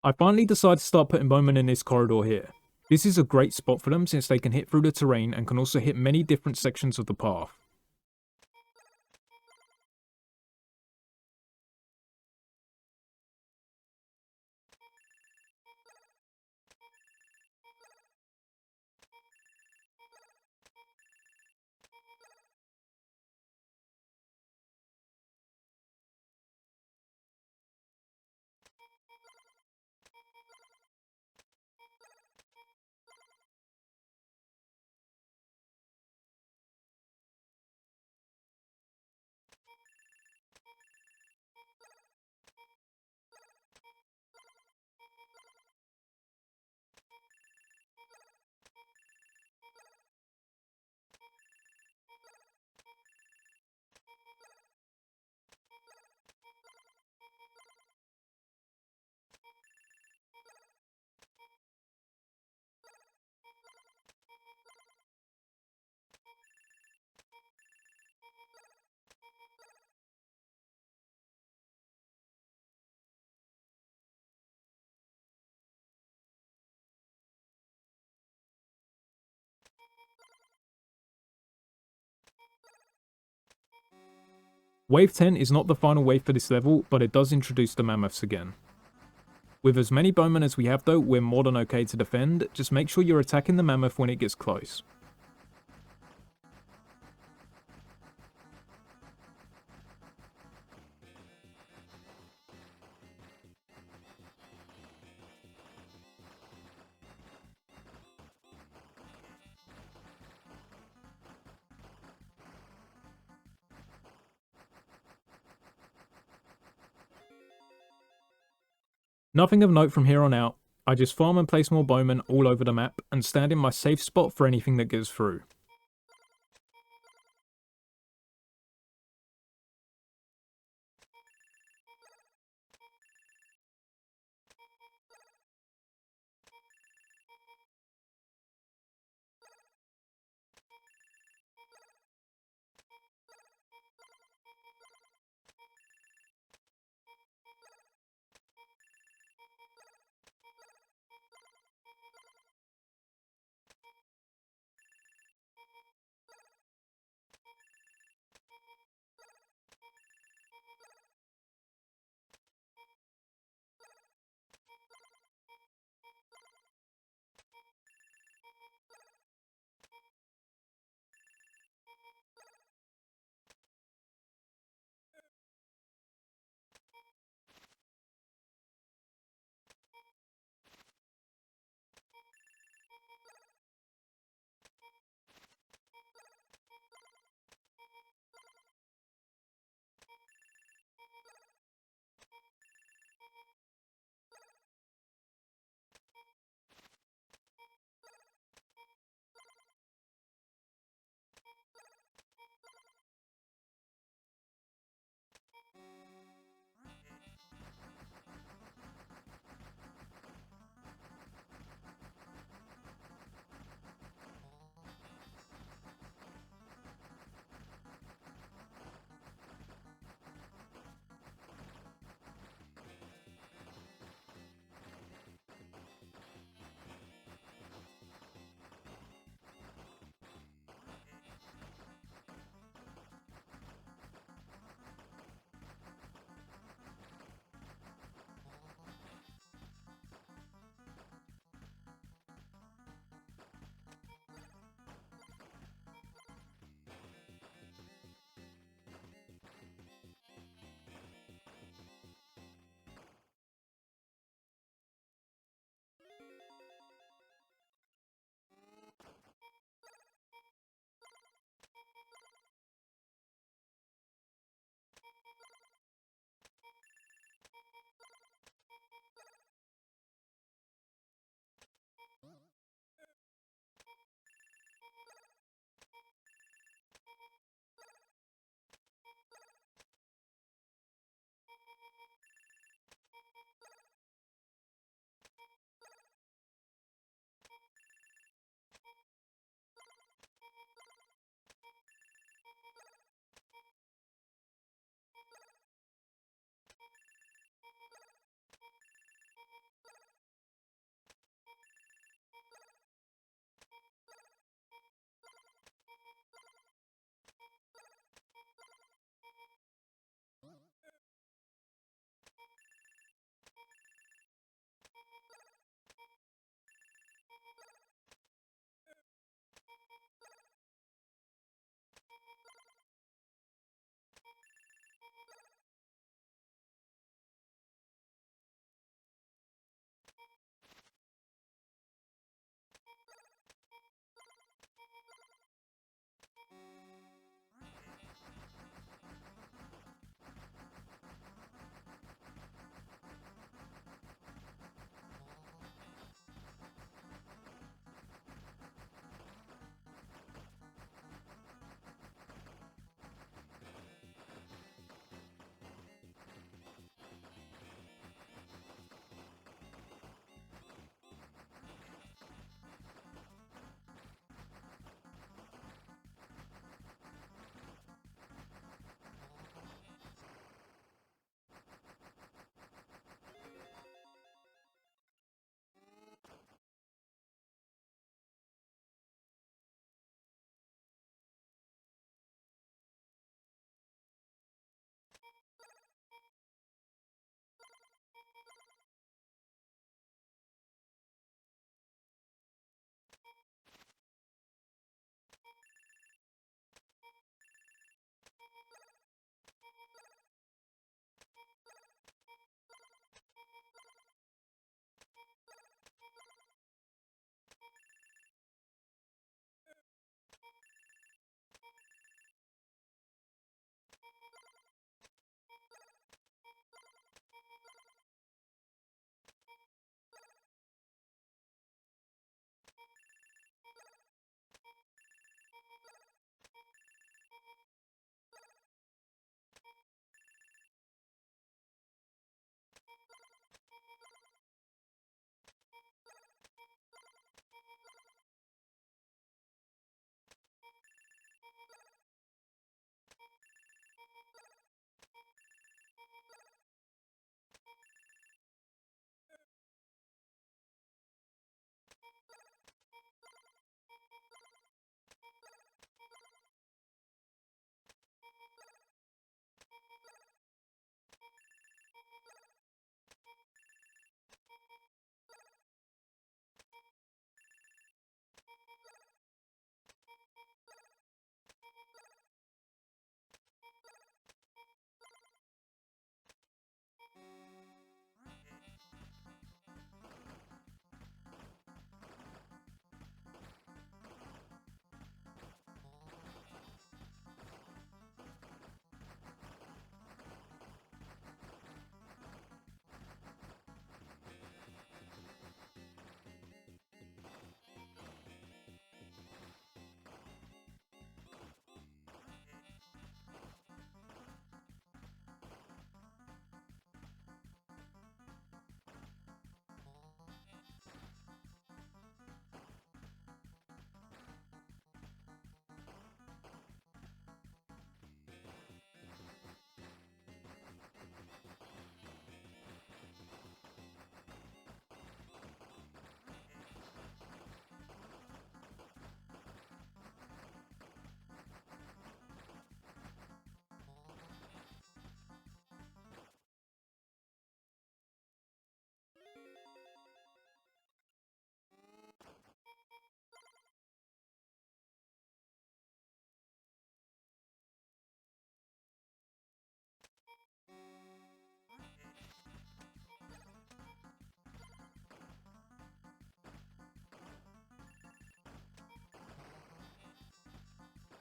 I finally decided to start putting bowmen in this corridor here. This is a great spot for them since they can hit through the terrain and can also hit many different sections of the path. Wave 10 is not the final wave for this level, but it does introduce the mammoths again. With as many bowmen as we have though, we're more than okay to defend, just make sure you're attacking the mammoth when it gets close. Nothing of note from here on out, I just farm and place more bowmen all over the map and stand in my safe spot for anything that gets through.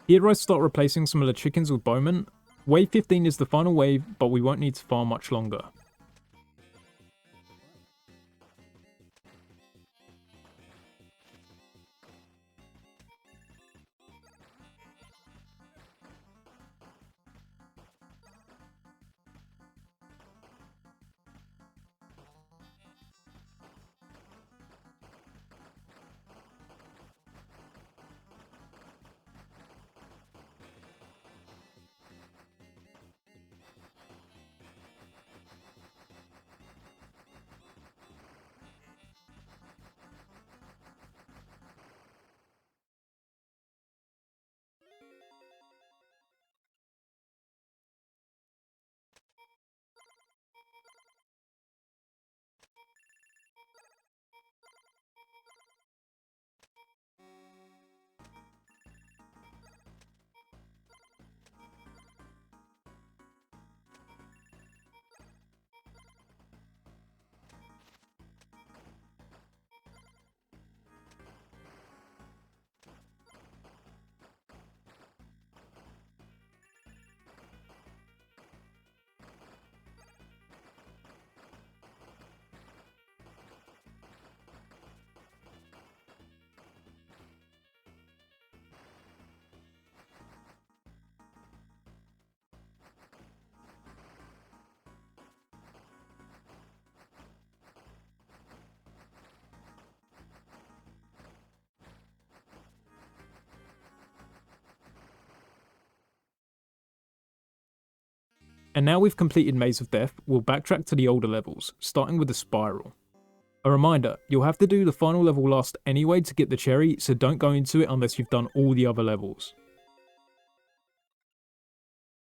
Here I start replacing some of the chickens with bowmen. Wave 15 is the final wave, but we won't need to farm much longer. And now we've completed Maze of Death, we'll backtrack to the older levels, starting with the Spiral. A reminder, you'll have to do the final level last anyway to get the cherry, so don't go into it unless you've done all the other levels.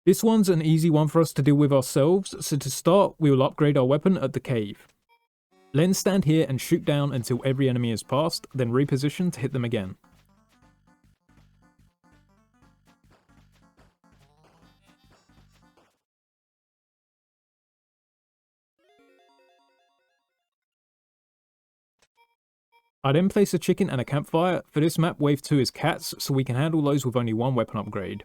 This one's an easy one for us to deal with ourselves, so to start, we will upgrade our weapon at the cave. Then stand here and shoot down until every enemy is passed, then reposition to hit them again. I then place a chicken and a campfire. For this map, wave 2 is cats, so we can handle those with only one weapon upgrade.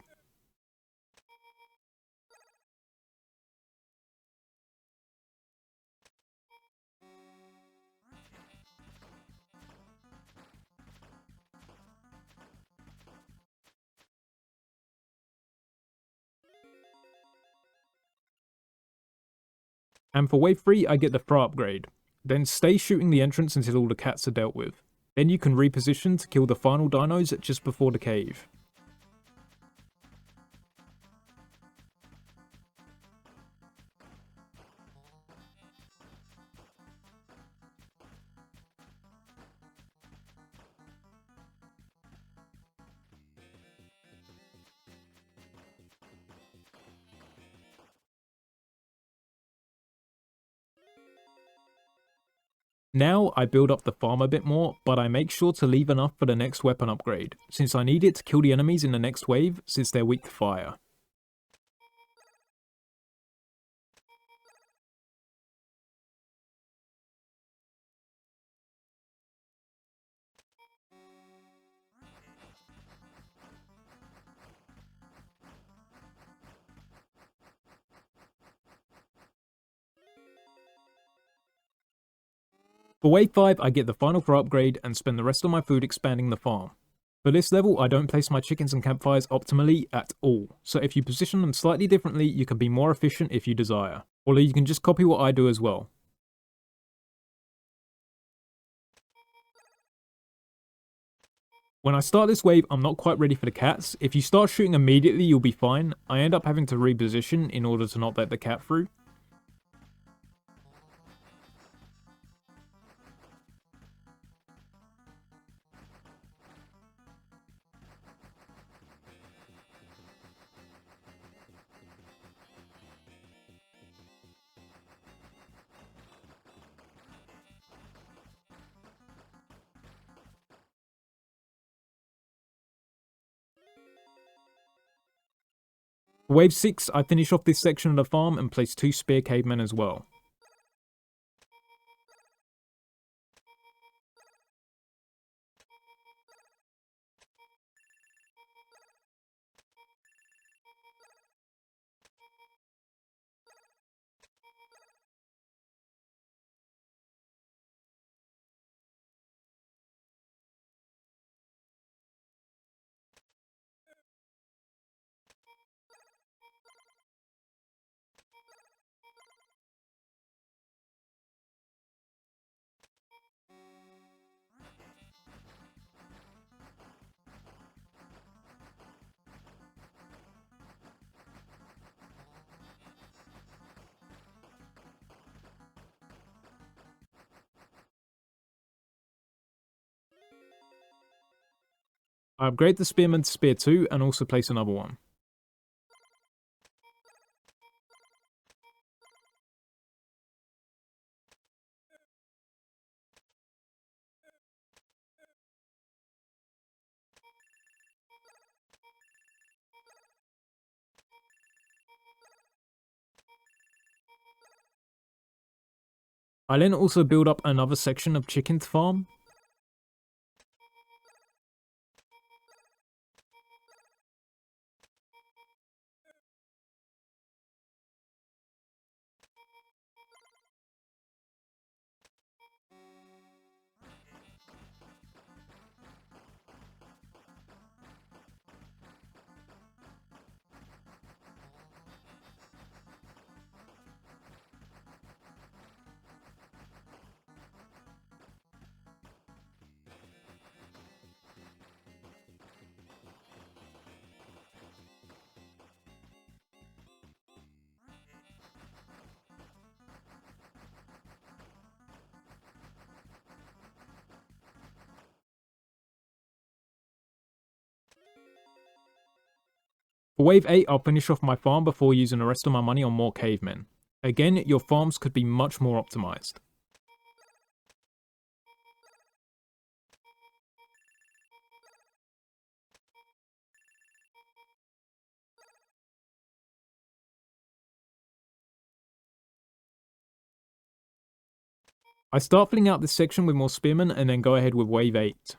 And for wave 3, I get the throw upgrade. Then stay shooting the entrance until all the cats are dealt with. Then you can reposition to kill the final dinos just before the cave. Now I build up the farm a bit more, but I make sure to leave enough for the next weapon upgrade, since I need it to kill the enemies in the next wave since they're weak to fire. For wave 5 I get the final throw upgrade and spend the rest of my food expanding the farm. For this level I don't place my chickens and campfires optimally at all, so if you position them slightly differently you can be more efficient if you desire. Although you can just copy what I do as well. When I start this wave I'm not quite ready for the cats. If you start shooting immediately you'll be fine. I end up having to reposition in order to not let the cat through. For wave 6, I finish off this section of the farm and place 2 spear cavemen as well. I upgrade the Spearman to Spear 2 and also place another one. I then also build up another section of chicken to farm. For wave 8, I'll finish off my farm before using the rest of my money on more cavemen. Again, your farms could be much more optimized. I start filling out this section with more spearmen and then go ahead with wave 8.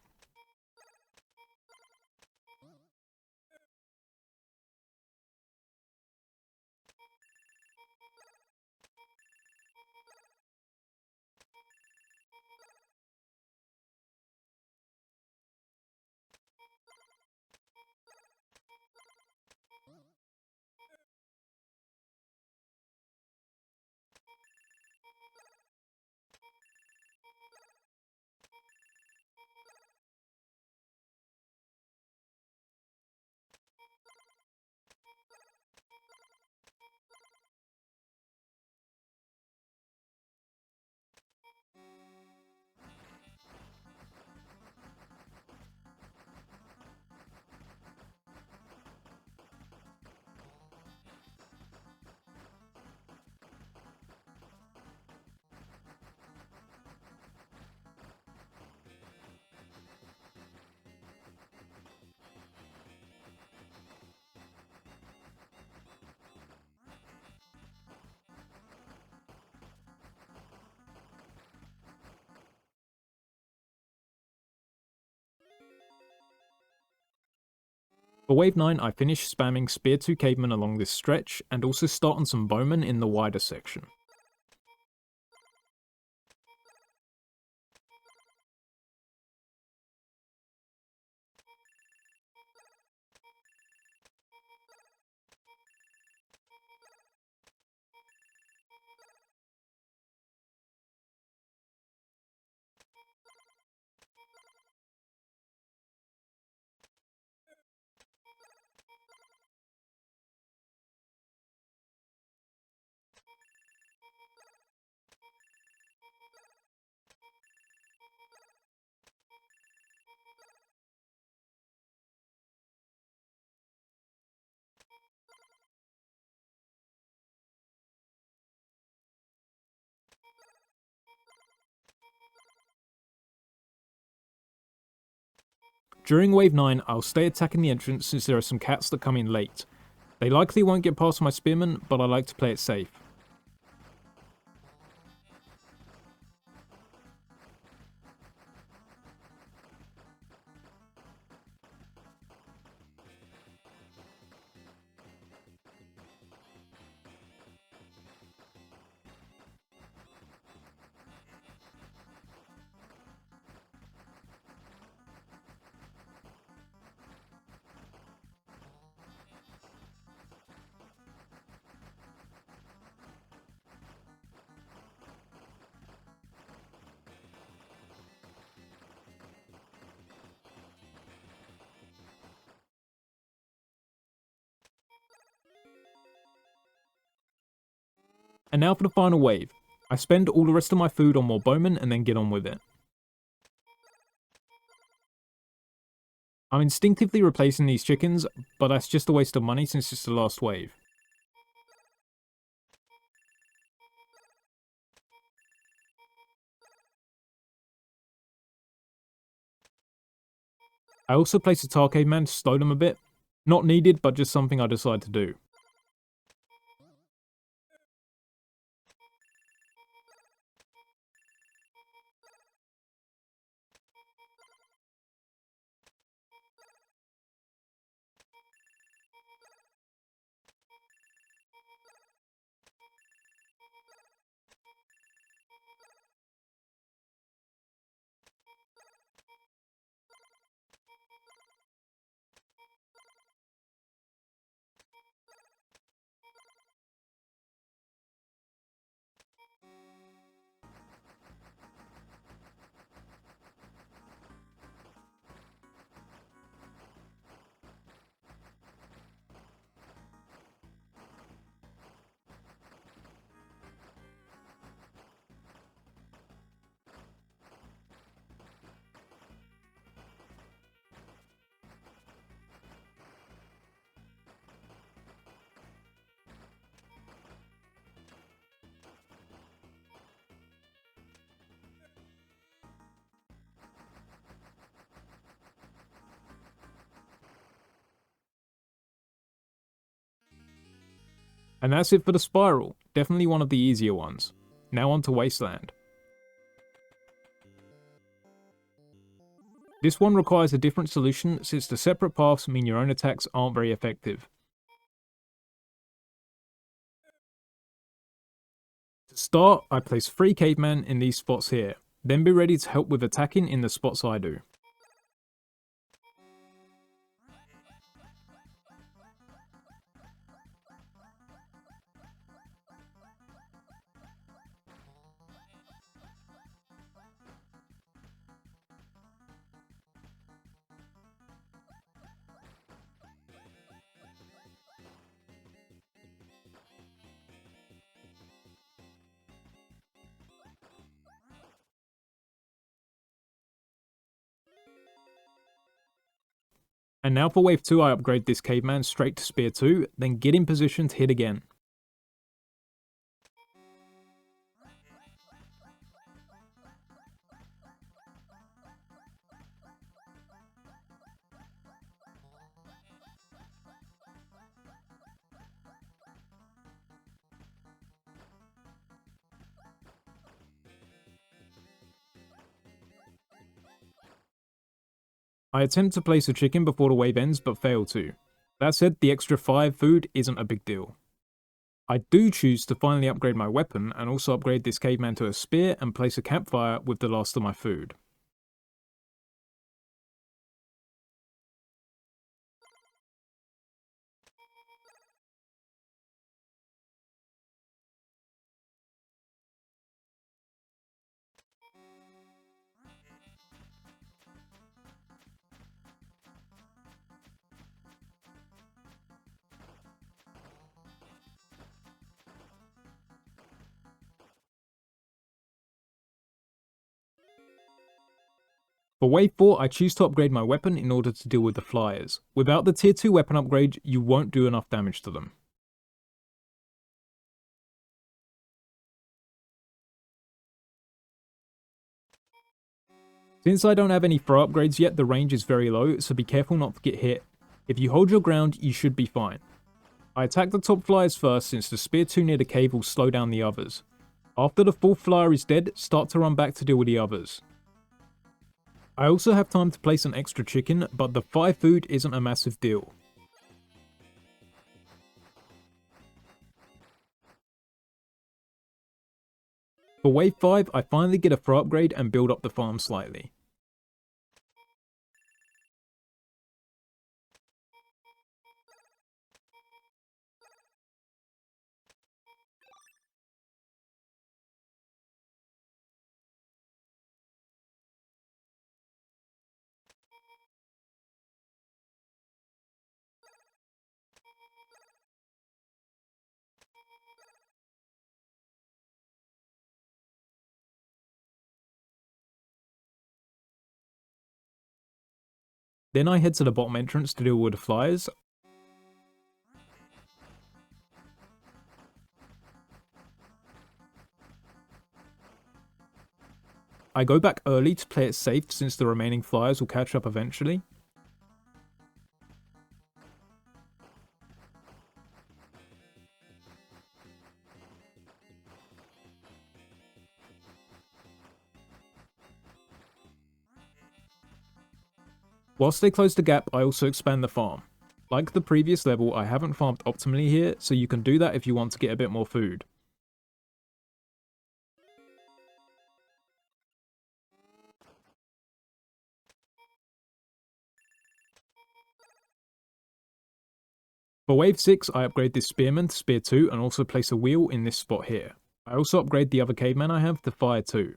For wave 9, I finish spamming Spear 2 cavemen along this stretch, and also start on some bowmen in the wider section. During wave 9, I'll stay attacking the entrance since there are some cats that come in late. They likely won't get past my spearmen, but I like to play it safe. And now for the final wave. I spend all the rest of my food on more bowmen and then get on with it. I'm instinctively replacing these chickens, but that's just a waste of money since it's the last wave. I also placed a tar caveman to slow them a bit. Not needed, but just something I decided to do. And that's it for the spiral, definitely one of the easier ones. Now on to Wasteland. This one requires a different solution since the separate paths mean your own attacks aren't very effective. To start, I place 3 cavemen in these spots here, then be ready to help with attacking in the spots I do. And now for wave 2 I upgrade this caveman straight to spear 2, then get in position to hit again. I attempt to place a chicken before the wave ends but fail to. That said, the extra 5 food isn't a big deal. I do choose to finally upgrade my weapon and also upgrade this caveman to a spear and place a campfire with the last of my food. For wave 4 I choose to upgrade my weapon in order to deal with the flyers. Without the tier 2 weapon upgrade you won't do enough damage to them. Since I don't have any throw upgrades yet, the range is very low, so be careful not to get hit. If you hold your ground, you should be fine. I attack the top flyers first since the spear 2 near the cave will slow down the others. After the 4th flyer is dead, start to run back to deal with the others. I also have time to place an extra chicken, but the 5 food isn't a massive deal. For wave 5, I finally get a throw upgrade and build up the farm slightly. Then I head to the bottom entrance to deal with the flyers. I go back early to play it safe since the remaining flyers will catch up eventually. Whilst they close the gap, I also expand the farm. Like the previous level, I haven't farmed optimally here, so you can do that if you want to get a bit more food. For wave 6, I upgrade this spearman to spear 2 and also place a wheel in this spot here. I also upgrade the other caveman I have to fire 2.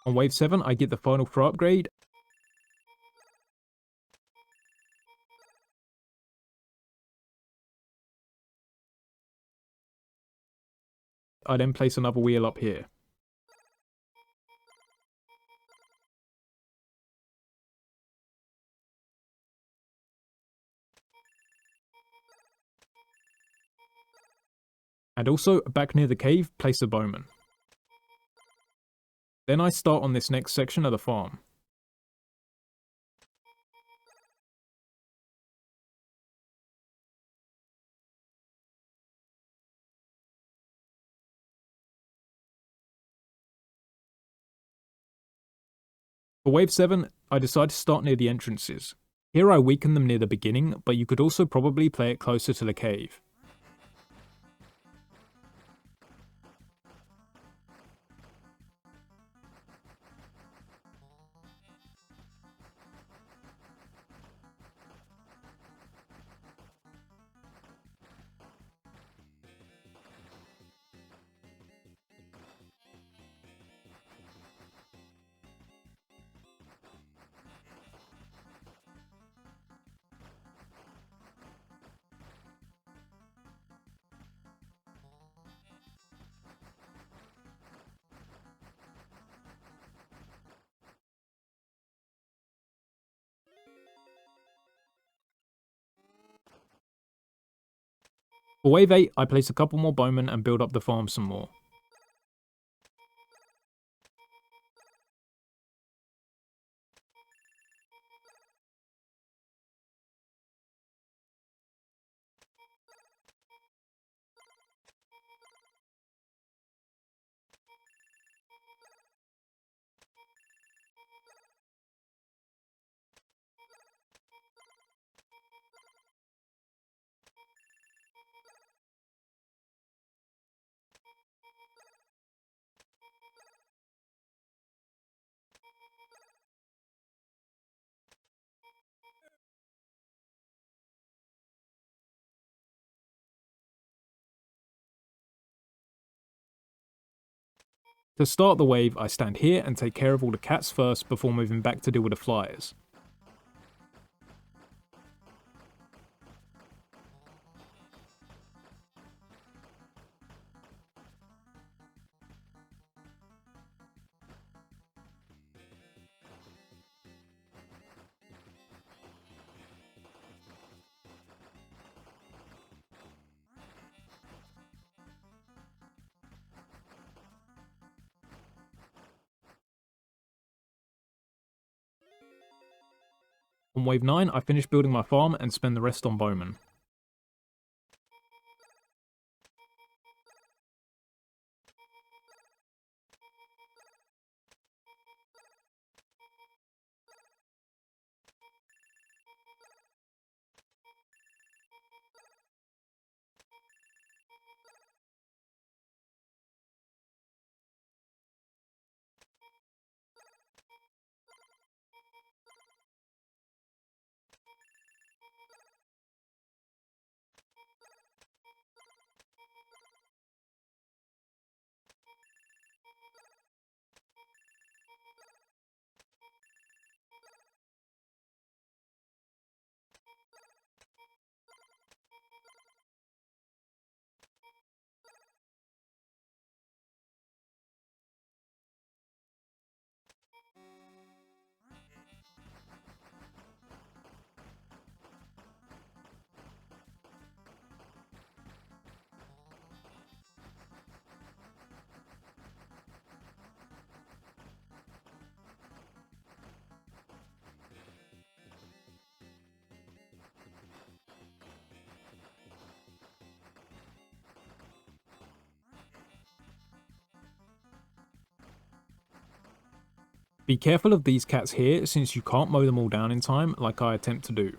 On wave 7, I get the final throw upgrade. I then place another wheel up here. And also, back near the cave, place a bowman. Then I start on this next section of the farm. For wave 7, I decide to start near the entrances. Here I weaken them near the beginning, but you could also probably play it closer to the cave. For wave 8, I place a couple more bowmen and build up the farm some more. To start the wave, I stand here and take care of all the cats first before moving back to deal with the flyers. On wave 9, I finish building my farm and spend the rest on bowmen. Be careful of these cats here, since you can't mow them all down in time like I attempt to do.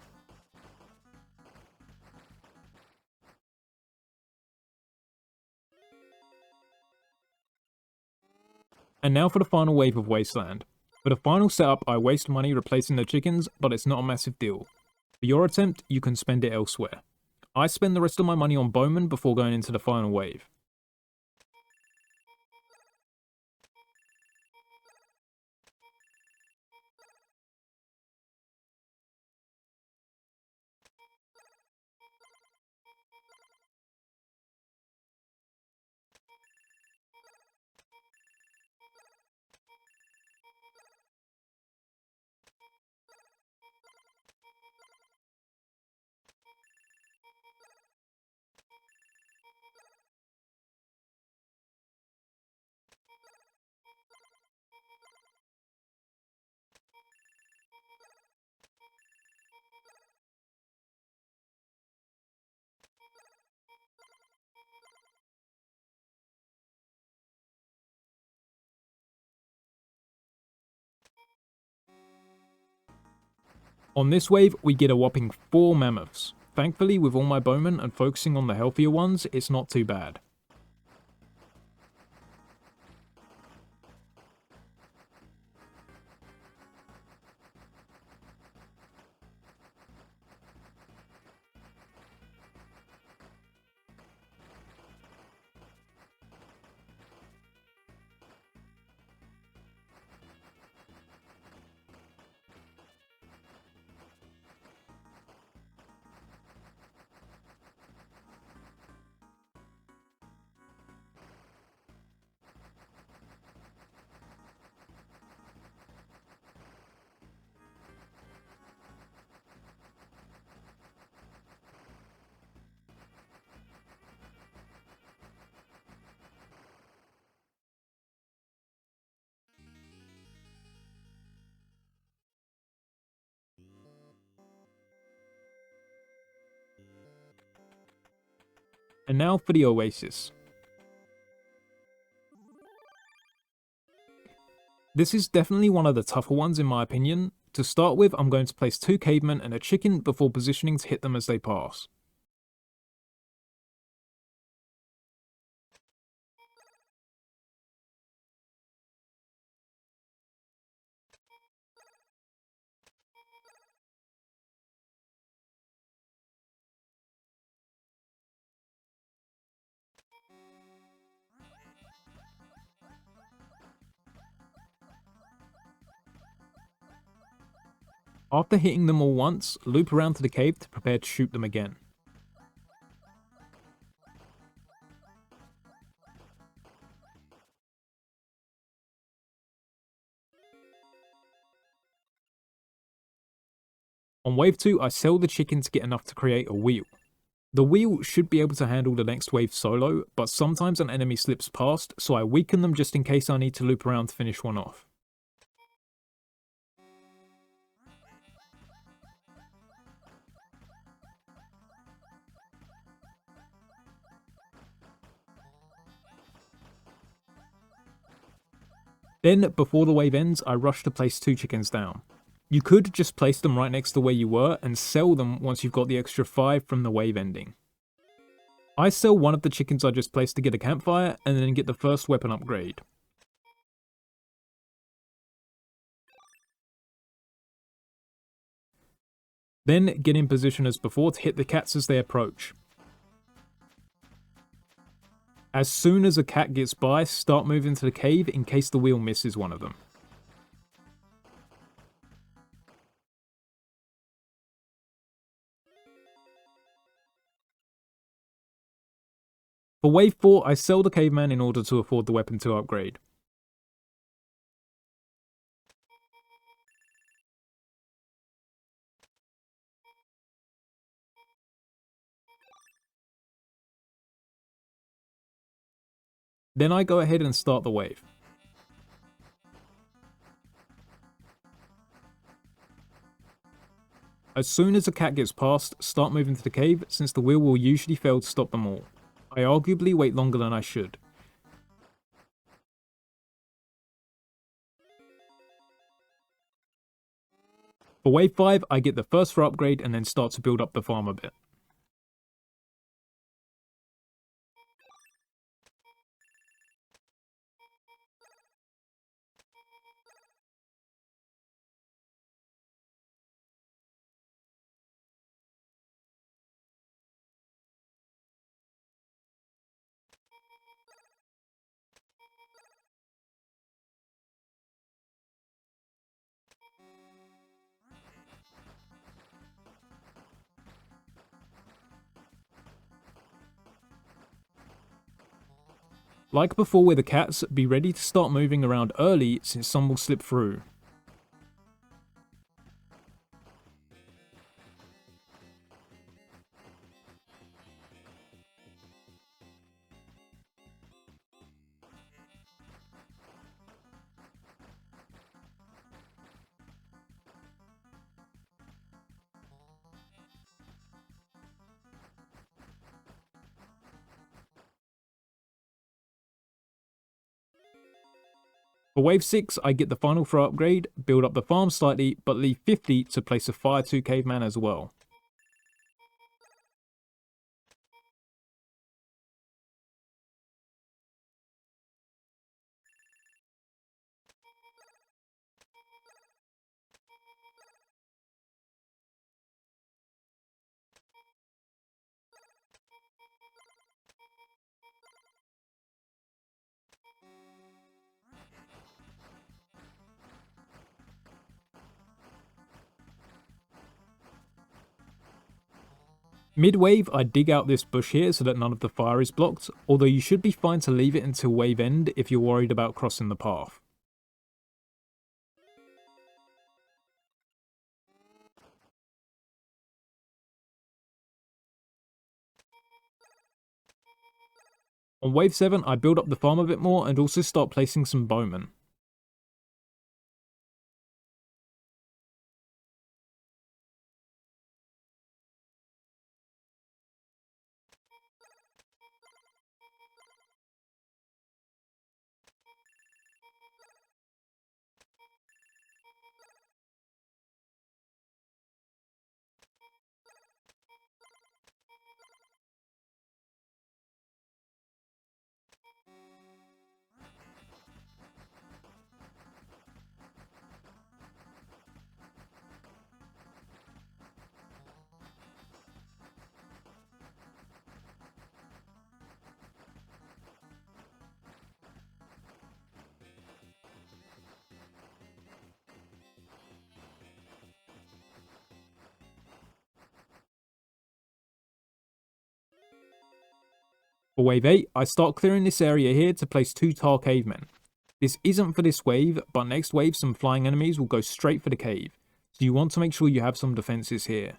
And now for the final wave of Wasteland. For the final setup, I waste money replacing the chickens, but it's not a massive deal. For your attempt, you can spend it elsewhere. I spend the rest of my money on bowmen before going into the final wave. On this wave, we get a whopping 4 mammoths. Thankfully, with all my bowmen and focusing on the healthier ones, it's not too bad. And now for the Oasis. This is definitely one of the tougher ones in my opinion. To start with, I'm going to place 2 cavemen and a chicken before positioning to hit them as they pass. After hitting them all once, loop around to the cave to prepare to shoot them again. On wave 2, I sell the chicken to get enough to create a wheel. The wheel should be able to handle the next wave solo, but sometimes an enemy slips past, so I weaken them just in case I need to loop around to finish one off. Then, before the wave ends, I rush to place 2 chickens down. You could just place them right next to where you were and sell them once you've got the extra 5 from the wave ending. I sell one of the chickens I just placed to get a campfire and then get the first weapon upgrade. Then get in position as before to hit the cats as they approach. As soon as a cat gets by, start moving to the cave in case the wheel misses one of them. For wave 4, I sell the caveman in order to afford the weapon 2 upgrade. Then I go ahead and start the wave. As soon as a cat gets past, start moving to the cave since the wheel will usually fail to stop them all. I arguably wait longer than I should. For wave 5, I get the first fur upgrade and then start to build up the farm a bit. Like before with the cats, be ready to start moving around early since some will slip through. For wave 6, I get the final throw upgrade, build up the farm slightly, but leave 50 to place a fire 2 caveman as well. Mid-wave, I dig out this bush here so that none of the fire is blocked, although you should be fine to leave it until wave end if you're worried about crossing the path. On wave 7, I build up the farm a bit more and also start placing some bowmen. For wave 8, I start clearing this area here to place 2 tar cavemen. This isn't for this wave, but next wave some flying enemies will go straight for the cave, so you want to make sure you have some defenses here.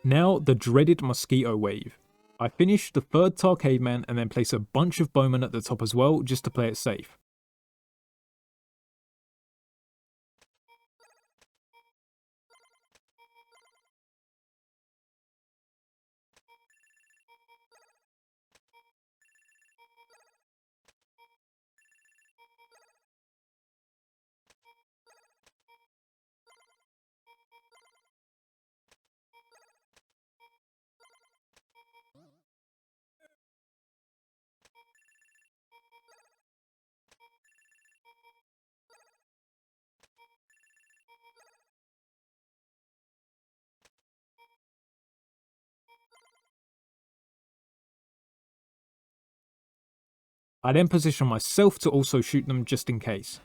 Now, the dreaded mosquito wave. I finish the third Tar Caveman and then place a bunch of bowmen at the top as well, just to play it safe. I then position myself to also shoot them just in case.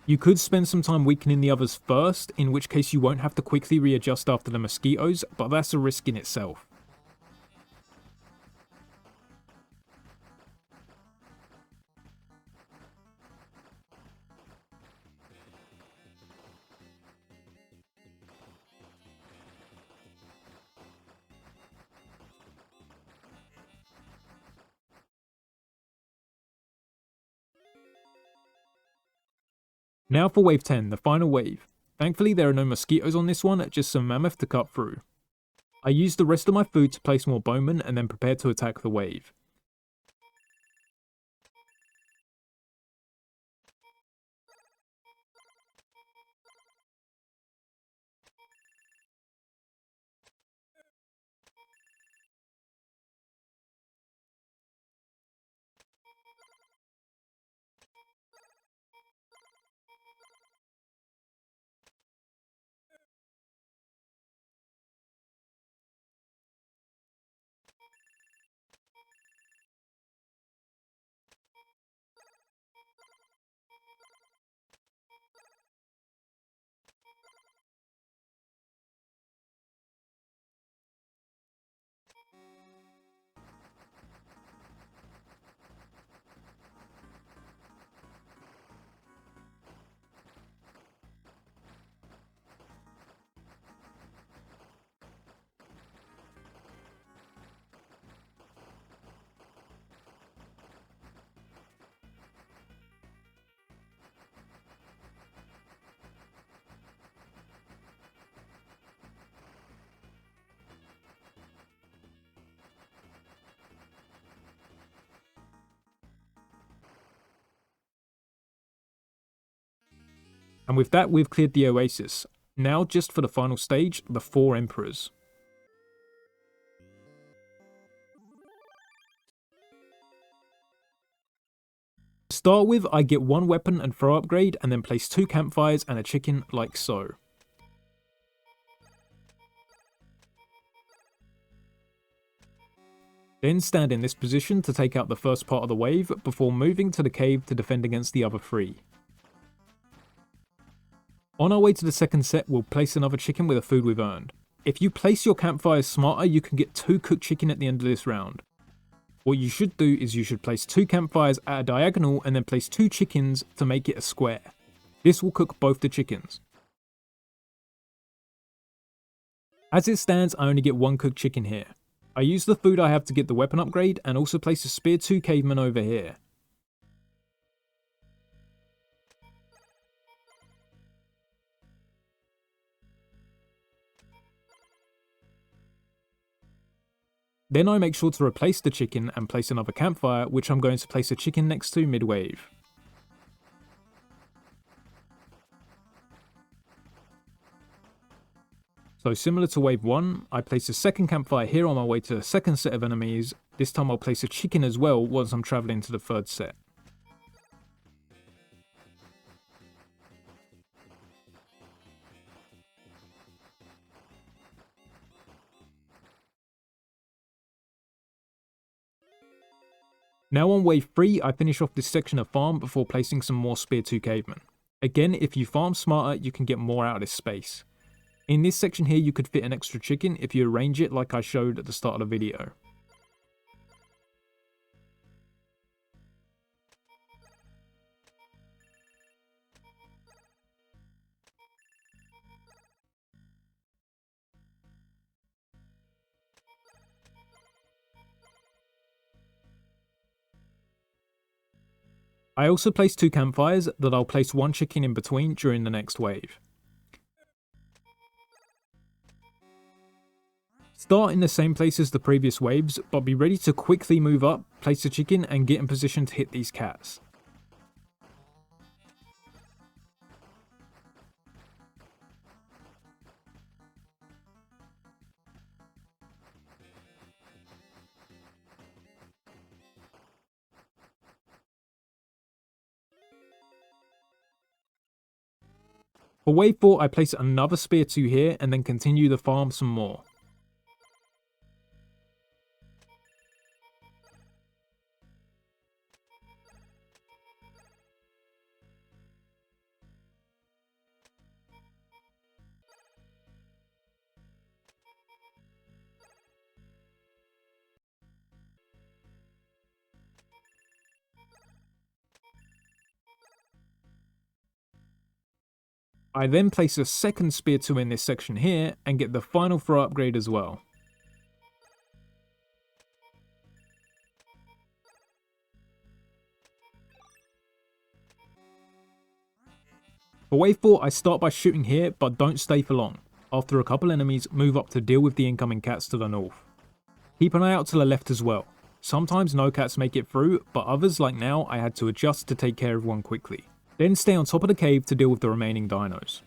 You could spend some time weakening the others first, in which case you won't have to quickly readjust after the mosquitoes, but that's a risk in itself. Now for wave 10, the final wave. Thankfully there are no mosquitoes on this one, just some mammoth to cut through. I use the rest of my food to place more bowmen and then prepare to attack the wave. And with that we've cleared the Oasis. Now just for the final stage, the 4 Emperors. To start with, I get 1 weapon and throw upgrade and then place 2 campfires and a chicken like so. Then stand in this position to take out the first part of the wave before moving to the cave to defend against the other 3. On our way to the second set, we'll place another chicken with the food we've earned. If you place your campfires smarter, you can get 2 cooked chicken at the end of this round. What you should do is you should place 2 campfires at a diagonal and then place 2 chickens to make it a square. This will cook both the chickens. As it stands, I only get 1 cooked chicken here. I use the food I have to get the weapon upgrade and also place a spear 2 caveman over here. Then I make sure to replace the chicken and place another campfire, which I'm going to place a chicken next to mid-wave. So similar to wave 1, I place a second campfire here on my way to the second set of enemies. This time I'll place a chicken as well once I'm travelling to the third set. Now on wave 3, I finish off this section of farm before placing some more spear 2 cavemen. Again, if you farm smarter, you can get more out of this space. In this section here, you could fit an extra chicken if you arrange it like I showed at the start of the video. I also placed 2 campfires that I'll place 1 chicken in between during the next wave. Start in the same place as the previous waves, but be ready to quickly move up, place a chicken and get in position to hit these cats. For wave 4 I place another spear 2 here and then continue the farm some more. I then place a second spear 2 in this section here and get the final throw upgrade as well. For wave 4 I start by shooting here but don't stay for long. After a couple enemies, move up to deal with the incoming cats to the north. Keep an eye out to the left as well. Sometimes no cats make it through, but others like now I had to adjust to take care of one quickly. Then stay on top of the cave to deal with the remaining dinos.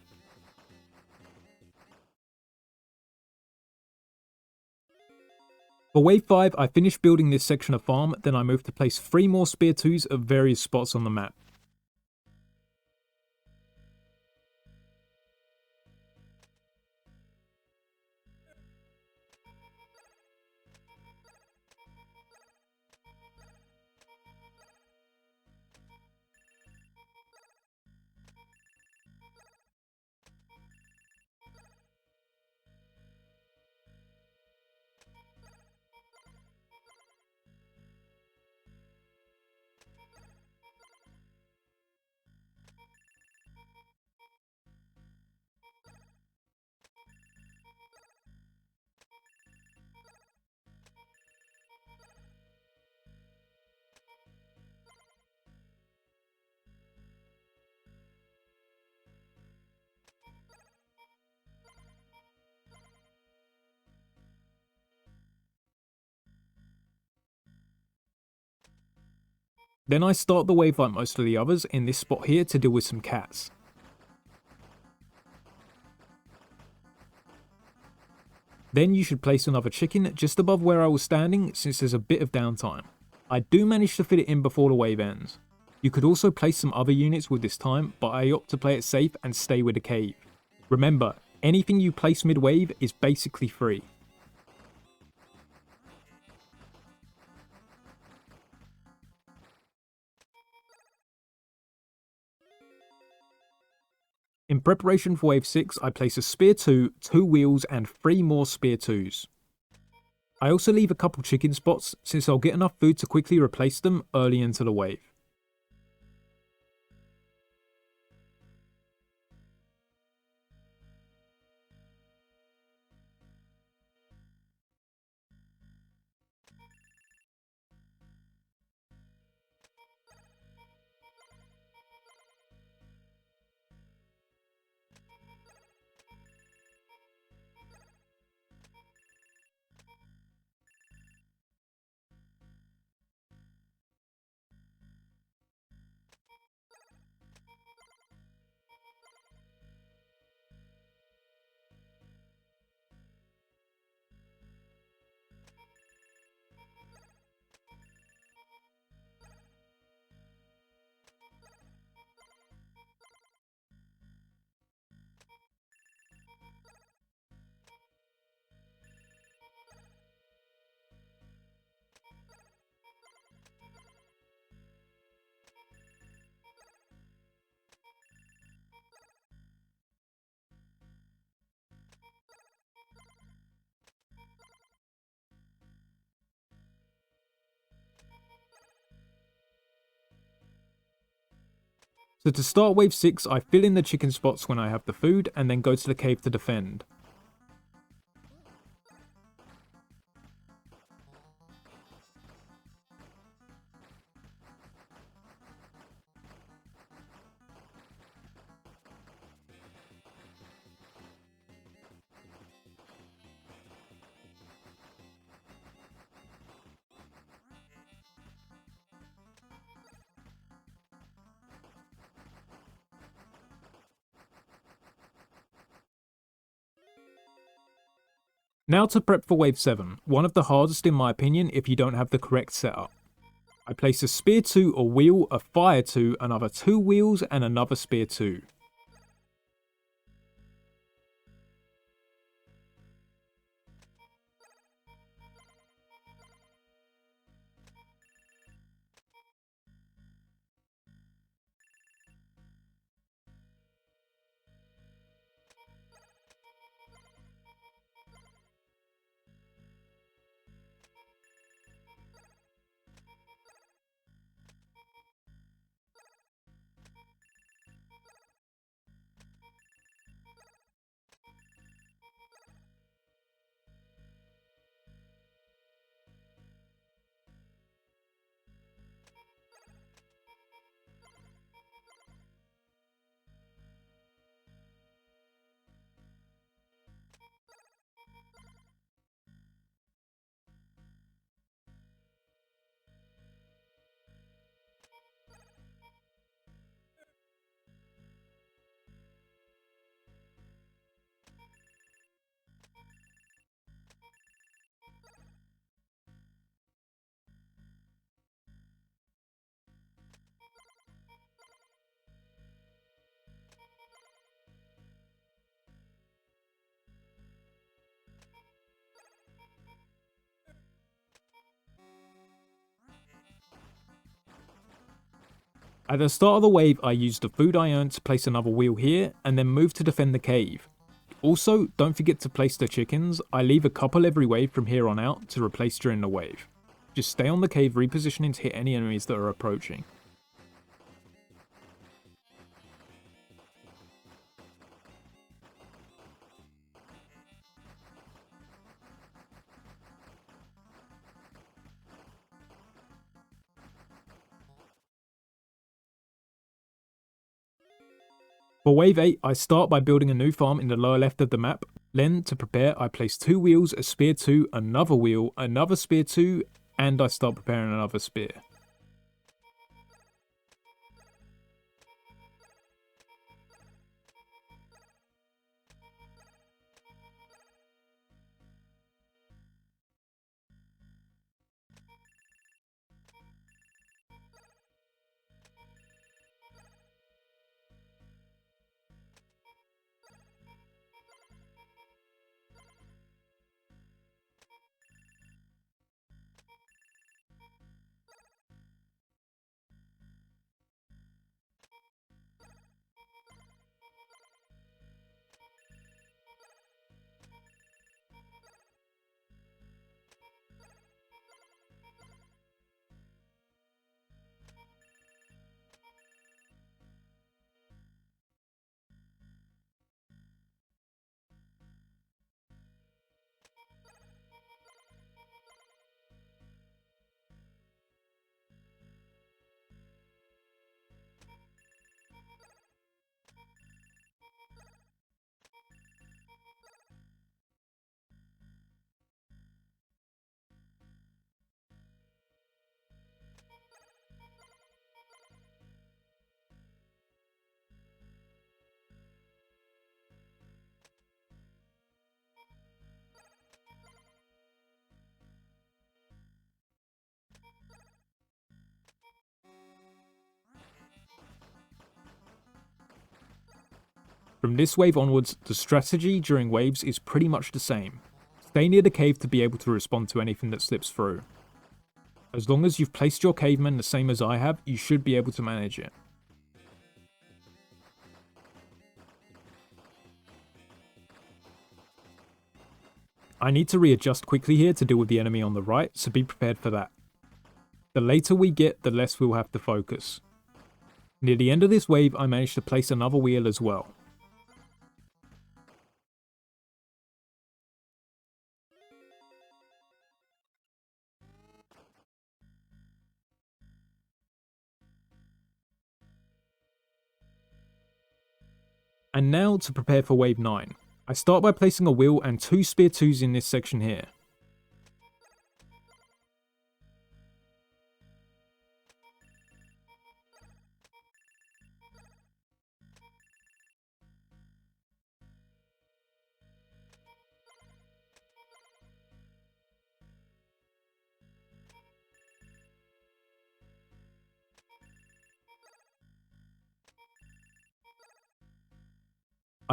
For wave 5 I finished building this section of farm, then I moved to place 3 more spear 2s at various spots on the map. Then I start the wave like most of the others in this spot here to deal with some cats. Then you should place another chicken just above where I was standing since there's a bit of downtime. I do manage to fit it in before the wave ends. You could also place some other units with this time, but I opt to play it safe and stay with the cave. Remember, anything you place mid-wave is basically free. In preparation for wave 6, I place a spear 2, 2 wheels and 3 more spear 2s. I also leave a couple chicken spots since I'll get enough food to quickly replace them early into the wave. So to start wave 6, I fill in the chicken spots when I have the food and then go to the cave to defend. Now to prep for wave 7, one of the hardest in my opinion if you don't have the correct setup. I place a spear 2, a wheel, a fire 2, another 2 wheels, and another spear 2. At the start of the wave, I used the food I earned to place another wheel here, and then moved to defend the cave. Also, don't forget to place the chickens. I leave a couple every wave from here on out to replace during the wave. Just stay on the cave repositioning to hit any enemies that are approaching. For wave 8, I start by building a new farm in the lower left of the map. Then, to prepare, I place 2 wheels, a spear 2, another wheel, another spear 2, and I start preparing another spear. From this wave onwards, the strategy during waves is pretty much the same. Stay near the cave to be able to respond to anything that slips through. As long as you've placed your cavemen the same as I have, you should be able to manage it. I need to readjust quickly here to deal with the enemy on the right, so be prepared for that. The later we get, the less we'll have to focus. Near the end of this wave, I managed to place another wheel as well. And now to prepare for wave 9. I start by placing a wheel and 2 spear 2s in this section here.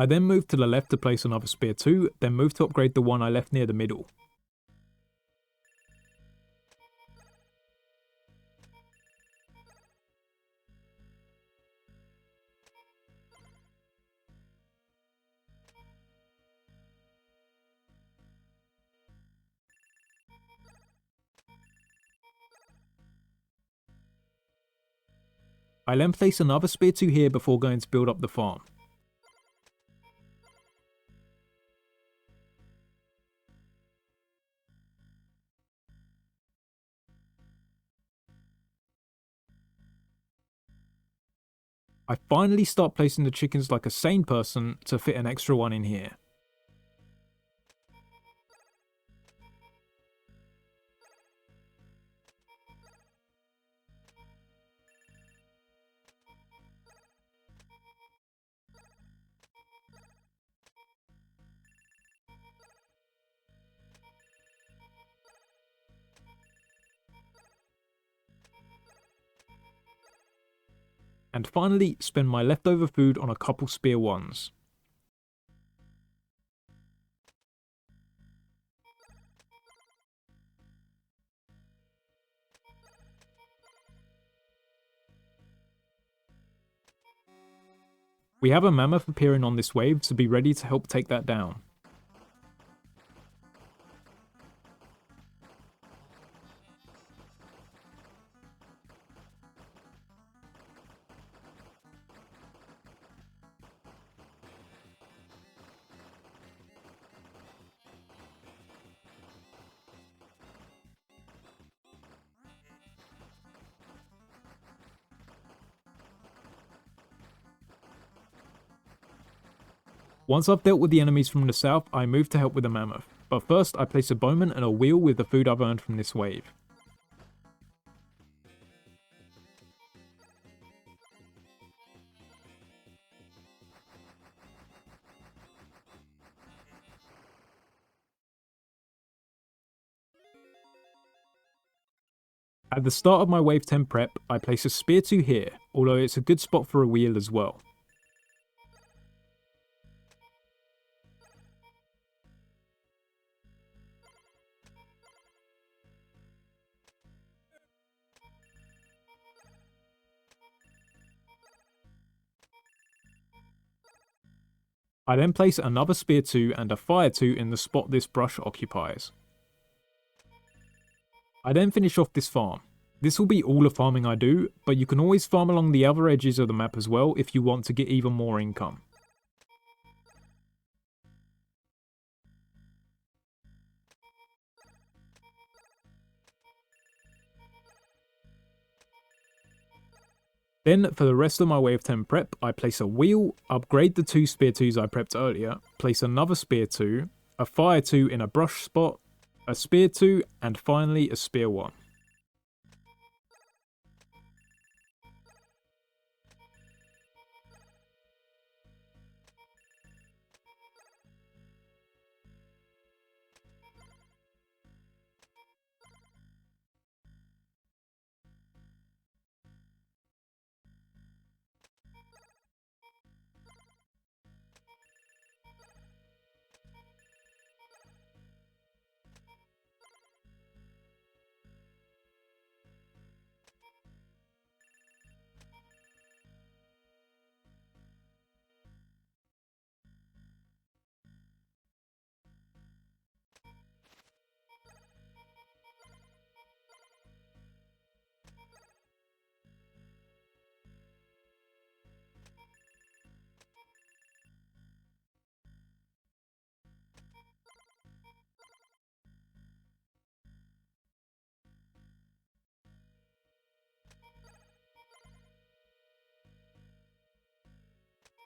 I then moved to the left to place another spear 2, then moved to upgrade the one I left near the middle. I then place another spear 2 here before going to build up the farm. I finally start placing the chickens like a sane person to fit an extra one in here. And finally, spend my leftover food on a couple spear 1s. We have a mammoth appearing on this wave to be ready to help take that down. Once I've dealt with the enemies from the south, I move to help with the mammoth, but first I place a bowman and a wheel with the food I've earned from this wave. At the start of my wave 10 prep, I place a spear 2 here, although it's a good spot for a wheel as well. I then place another spear 2 and a fire 2 in the spot this brush occupies. I then finish off this farm. This will be all the farming I do, but you can always farm along the other edges of the map as well if you want to get even more income. Then, for the rest of my wave 10 prep, I place a wheel, upgrade the 2 spear 2s I prepped earlier, place another spear 2, a fire 2 in a brush spot, a spear 2, and finally a spear 1.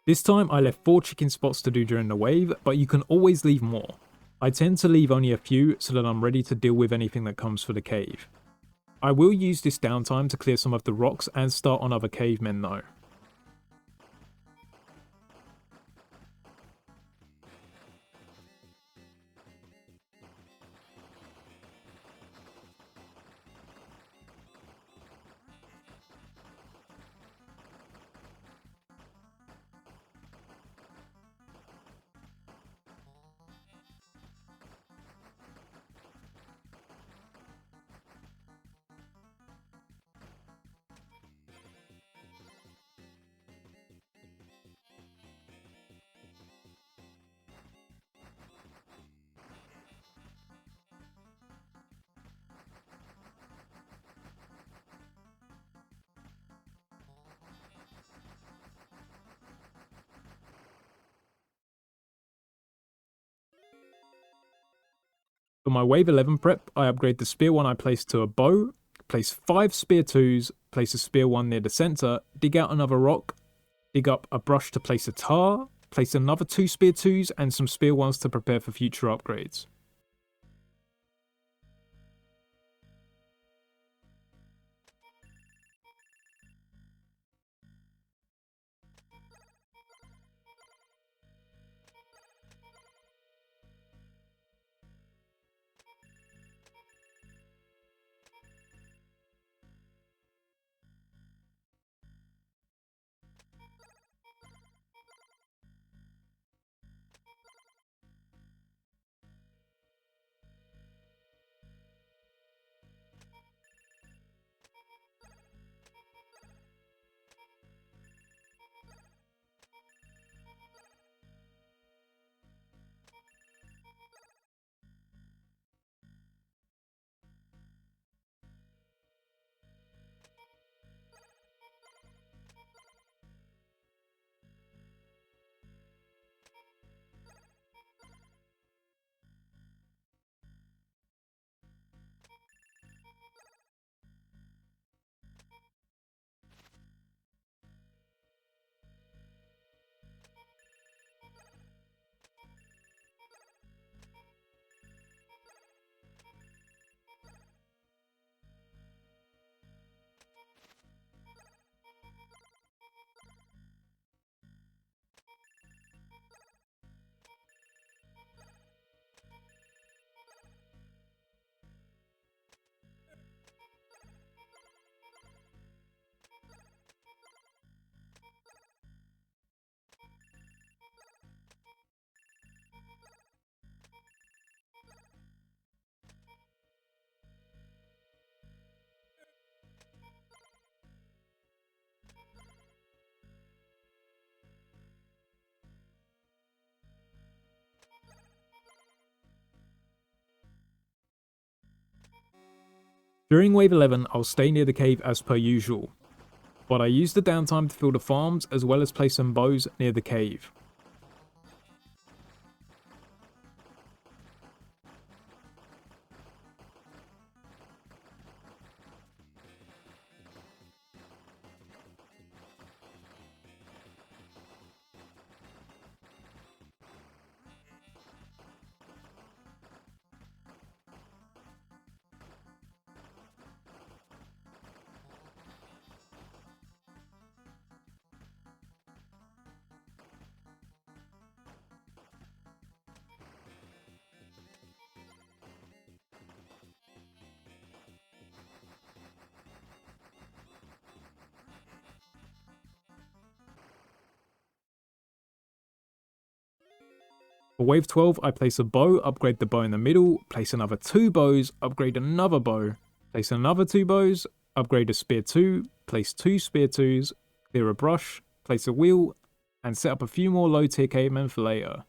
This time I left 4 chicken spots to do during the wave, but you can always leave more. I tend to leave only a few so that I'm ready to deal with anything that comes for the cave. I will use this downtime to clear some of the rocks and start on other cavemen though. For my Wave 11 prep, I upgrade the Spear 1 I place to a bow, place 5 Spear 2s, place a Spear 1 near the center, dig out another rock, dig up a brush to place a tar, place another 2 Spear 2s and some Spear 1s to prepare for future upgrades. During Wave 11, I'll stay near the cave as per usual, but I use the downtime to fill the farms as well as place some bows near the cave. For Wave 12, I place a bow, upgrade the bow in the middle, place another 2 bows, upgrade another bow, place another 2 bows, upgrade a Spear 2, place 2 Spear 2s, clear a brush, place a wheel, and set up a few more low tier cavemen for later.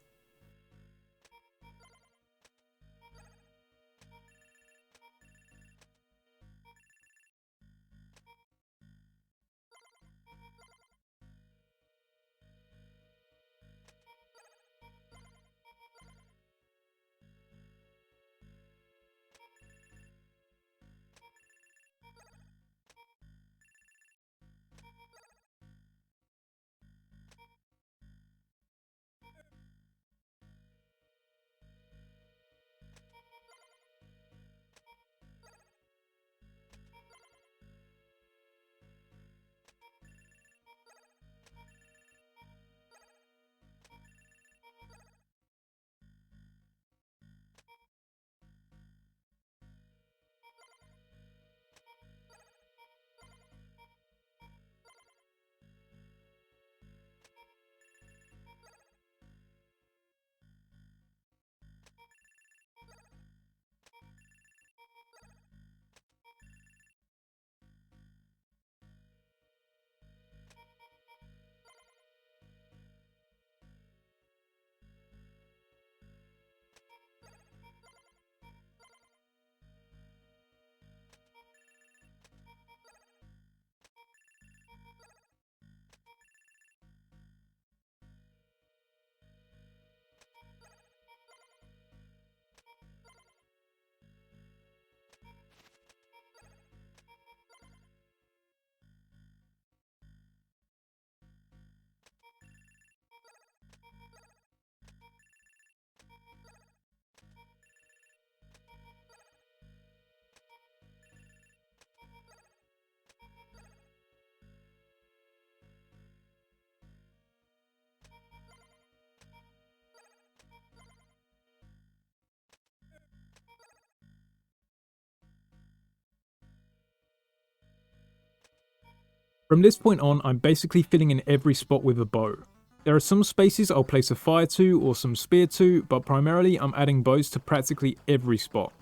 From this point on, I'm basically filling in every spot with a bow. There are some spaces I'll place a fire to or some spear to, but primarily I'm adding bows to practically every spot.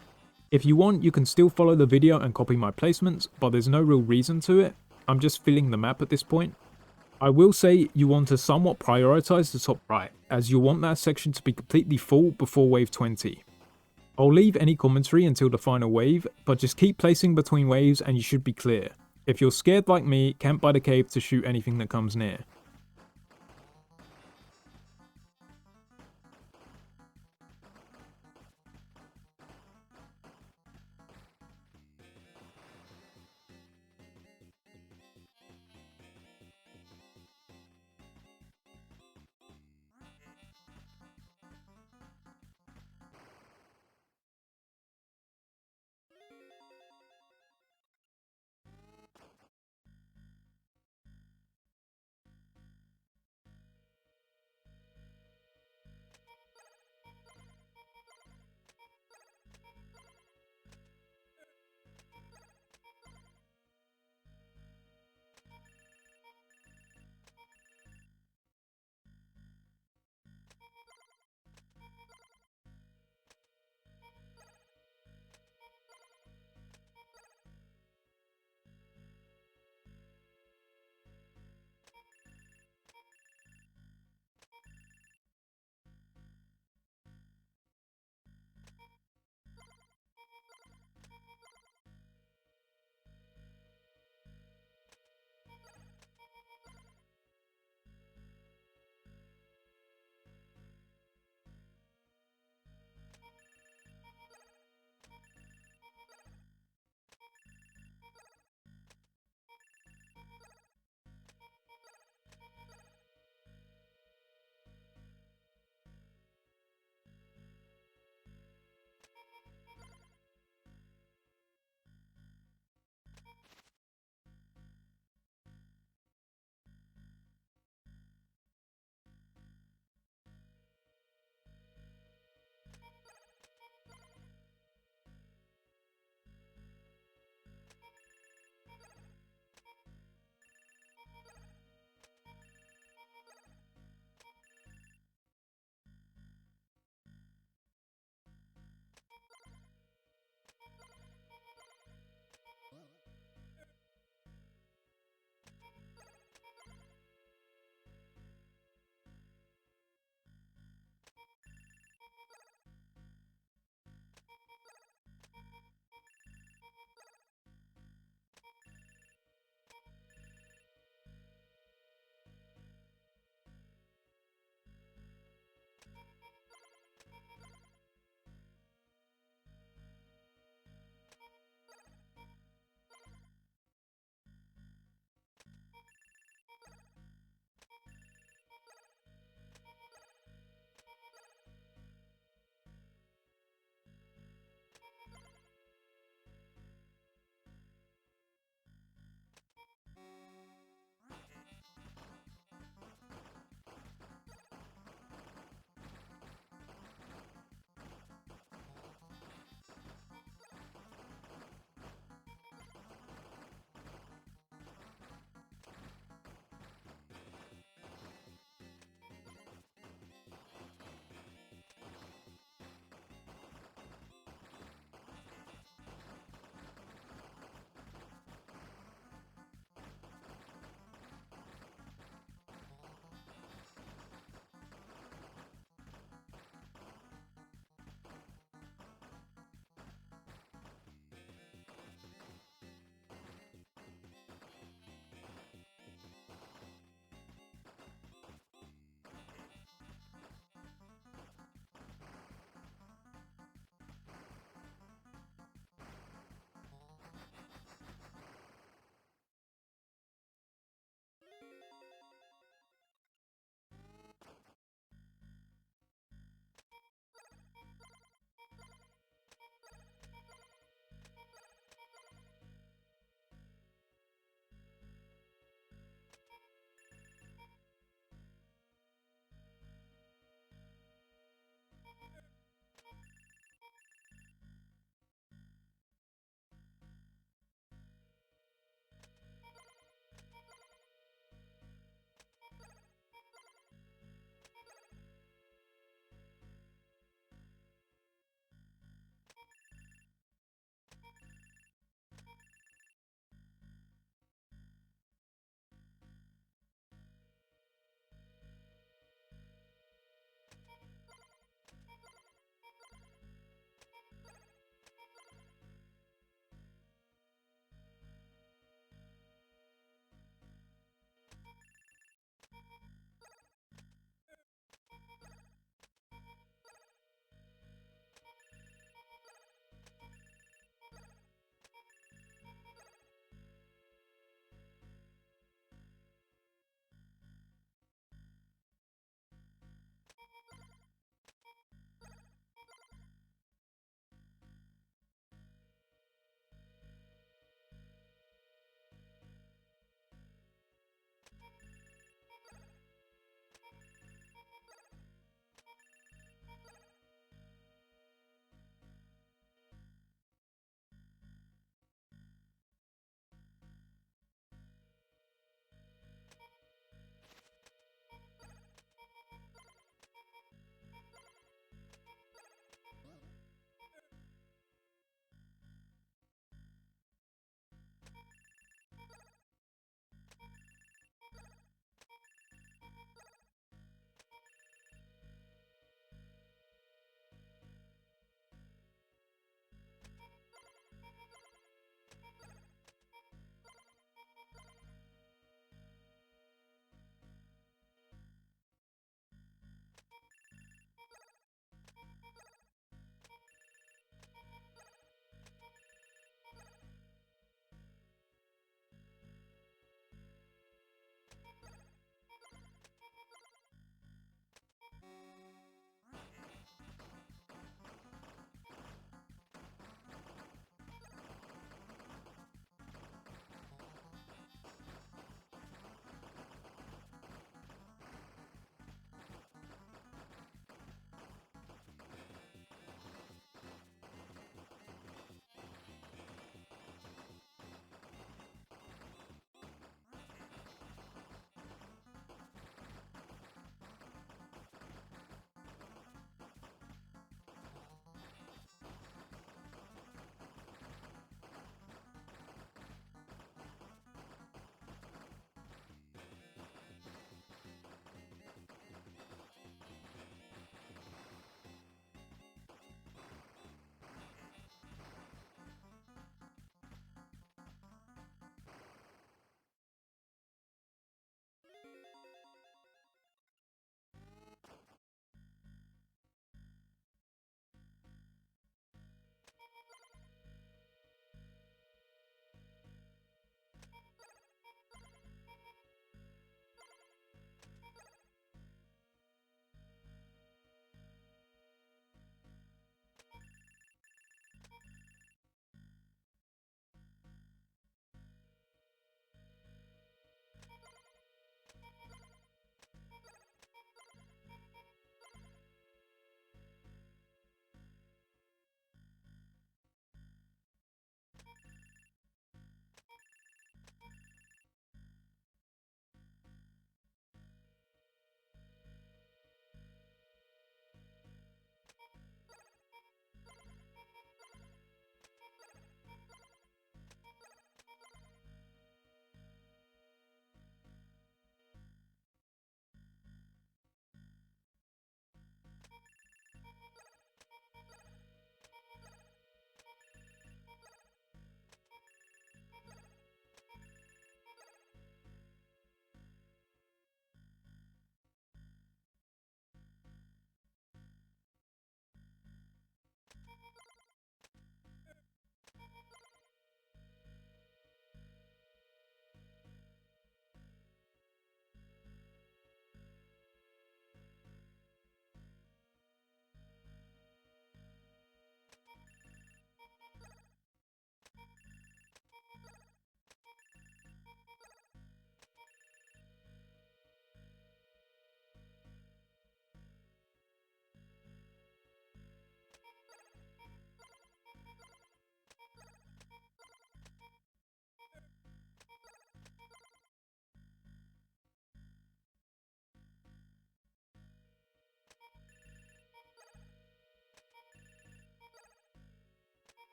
If you want, you can still follow the video and copy my placements, but there's no real reason to it. I'm just filling the map at this point. I will say you want to somewhat prioritize the top right, as you'll want that section to be completely full before wave 20. I'll leave any commentary until the final wave, but just keep placing between waves and you should be clear. If you're scared like me, camp by the cave to shoot anything that comes near.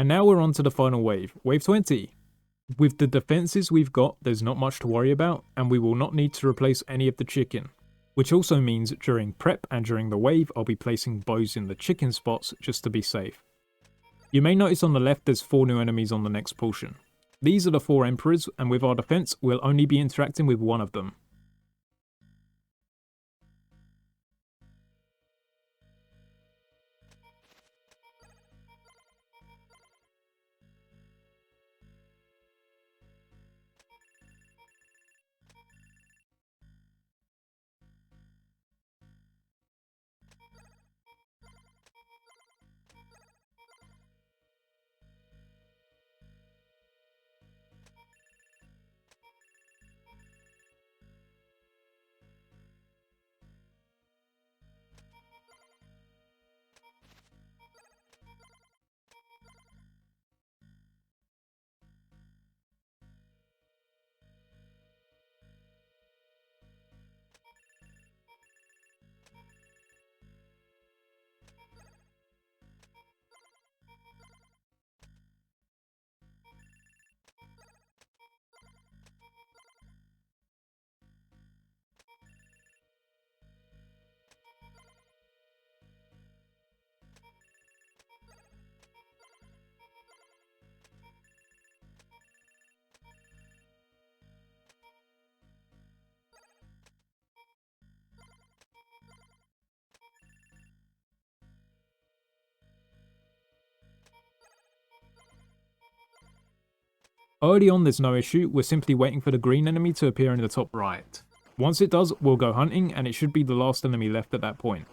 And now we're on to the final wave, wave 20. With the defenses we've got, there's not much to worry about, and we will not need to replace any of the chicken. Which also means during prep and during the wave, I'll be placing bows in the chicken spots just to be safe. You may notice on the left there's 4 new enemies on the next portion. These are the 4 emperors, and with our defense, we'll only be interacting with one of them. Early on there's no issue, we're simply waiting for the green enemy to appear in the top right. Once it does, we'll go hunting and it should be the last enemy left at that point.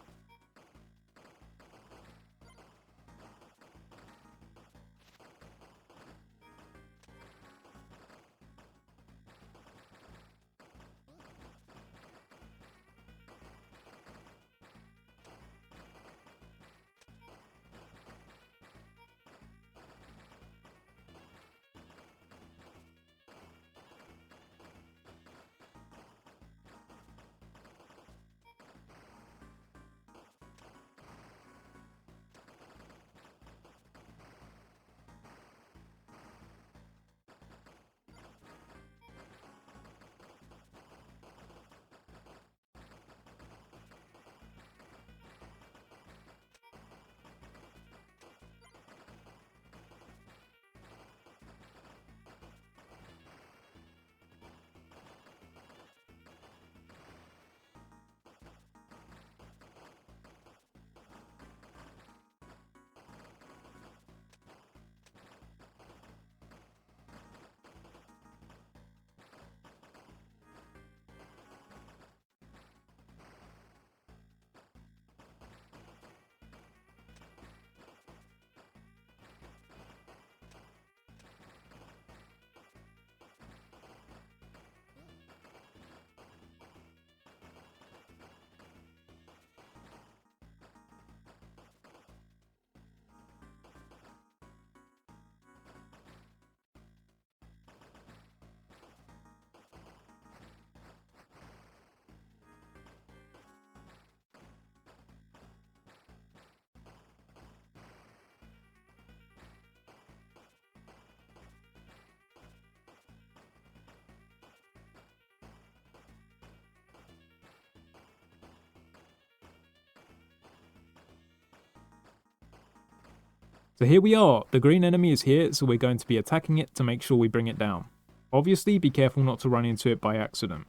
So here we are, the green enemy is here, so we're going to be attacking it to make sure we bring it down. Obviously, be careful not to run into it by accident.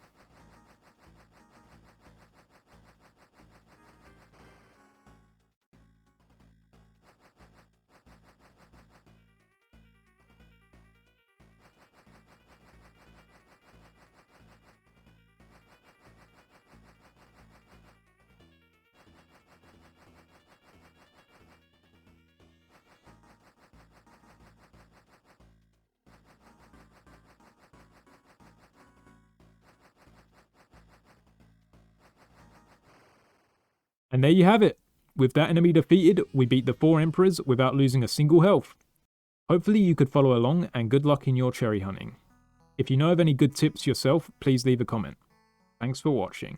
And there you have it. With that enemy defeated, we beat the 4 emperors without losing a single health. Hopefully you could follow along, and good luck in your cherry hunting. If you know of any good tips yourself, please leave a comment. Thanks for watching.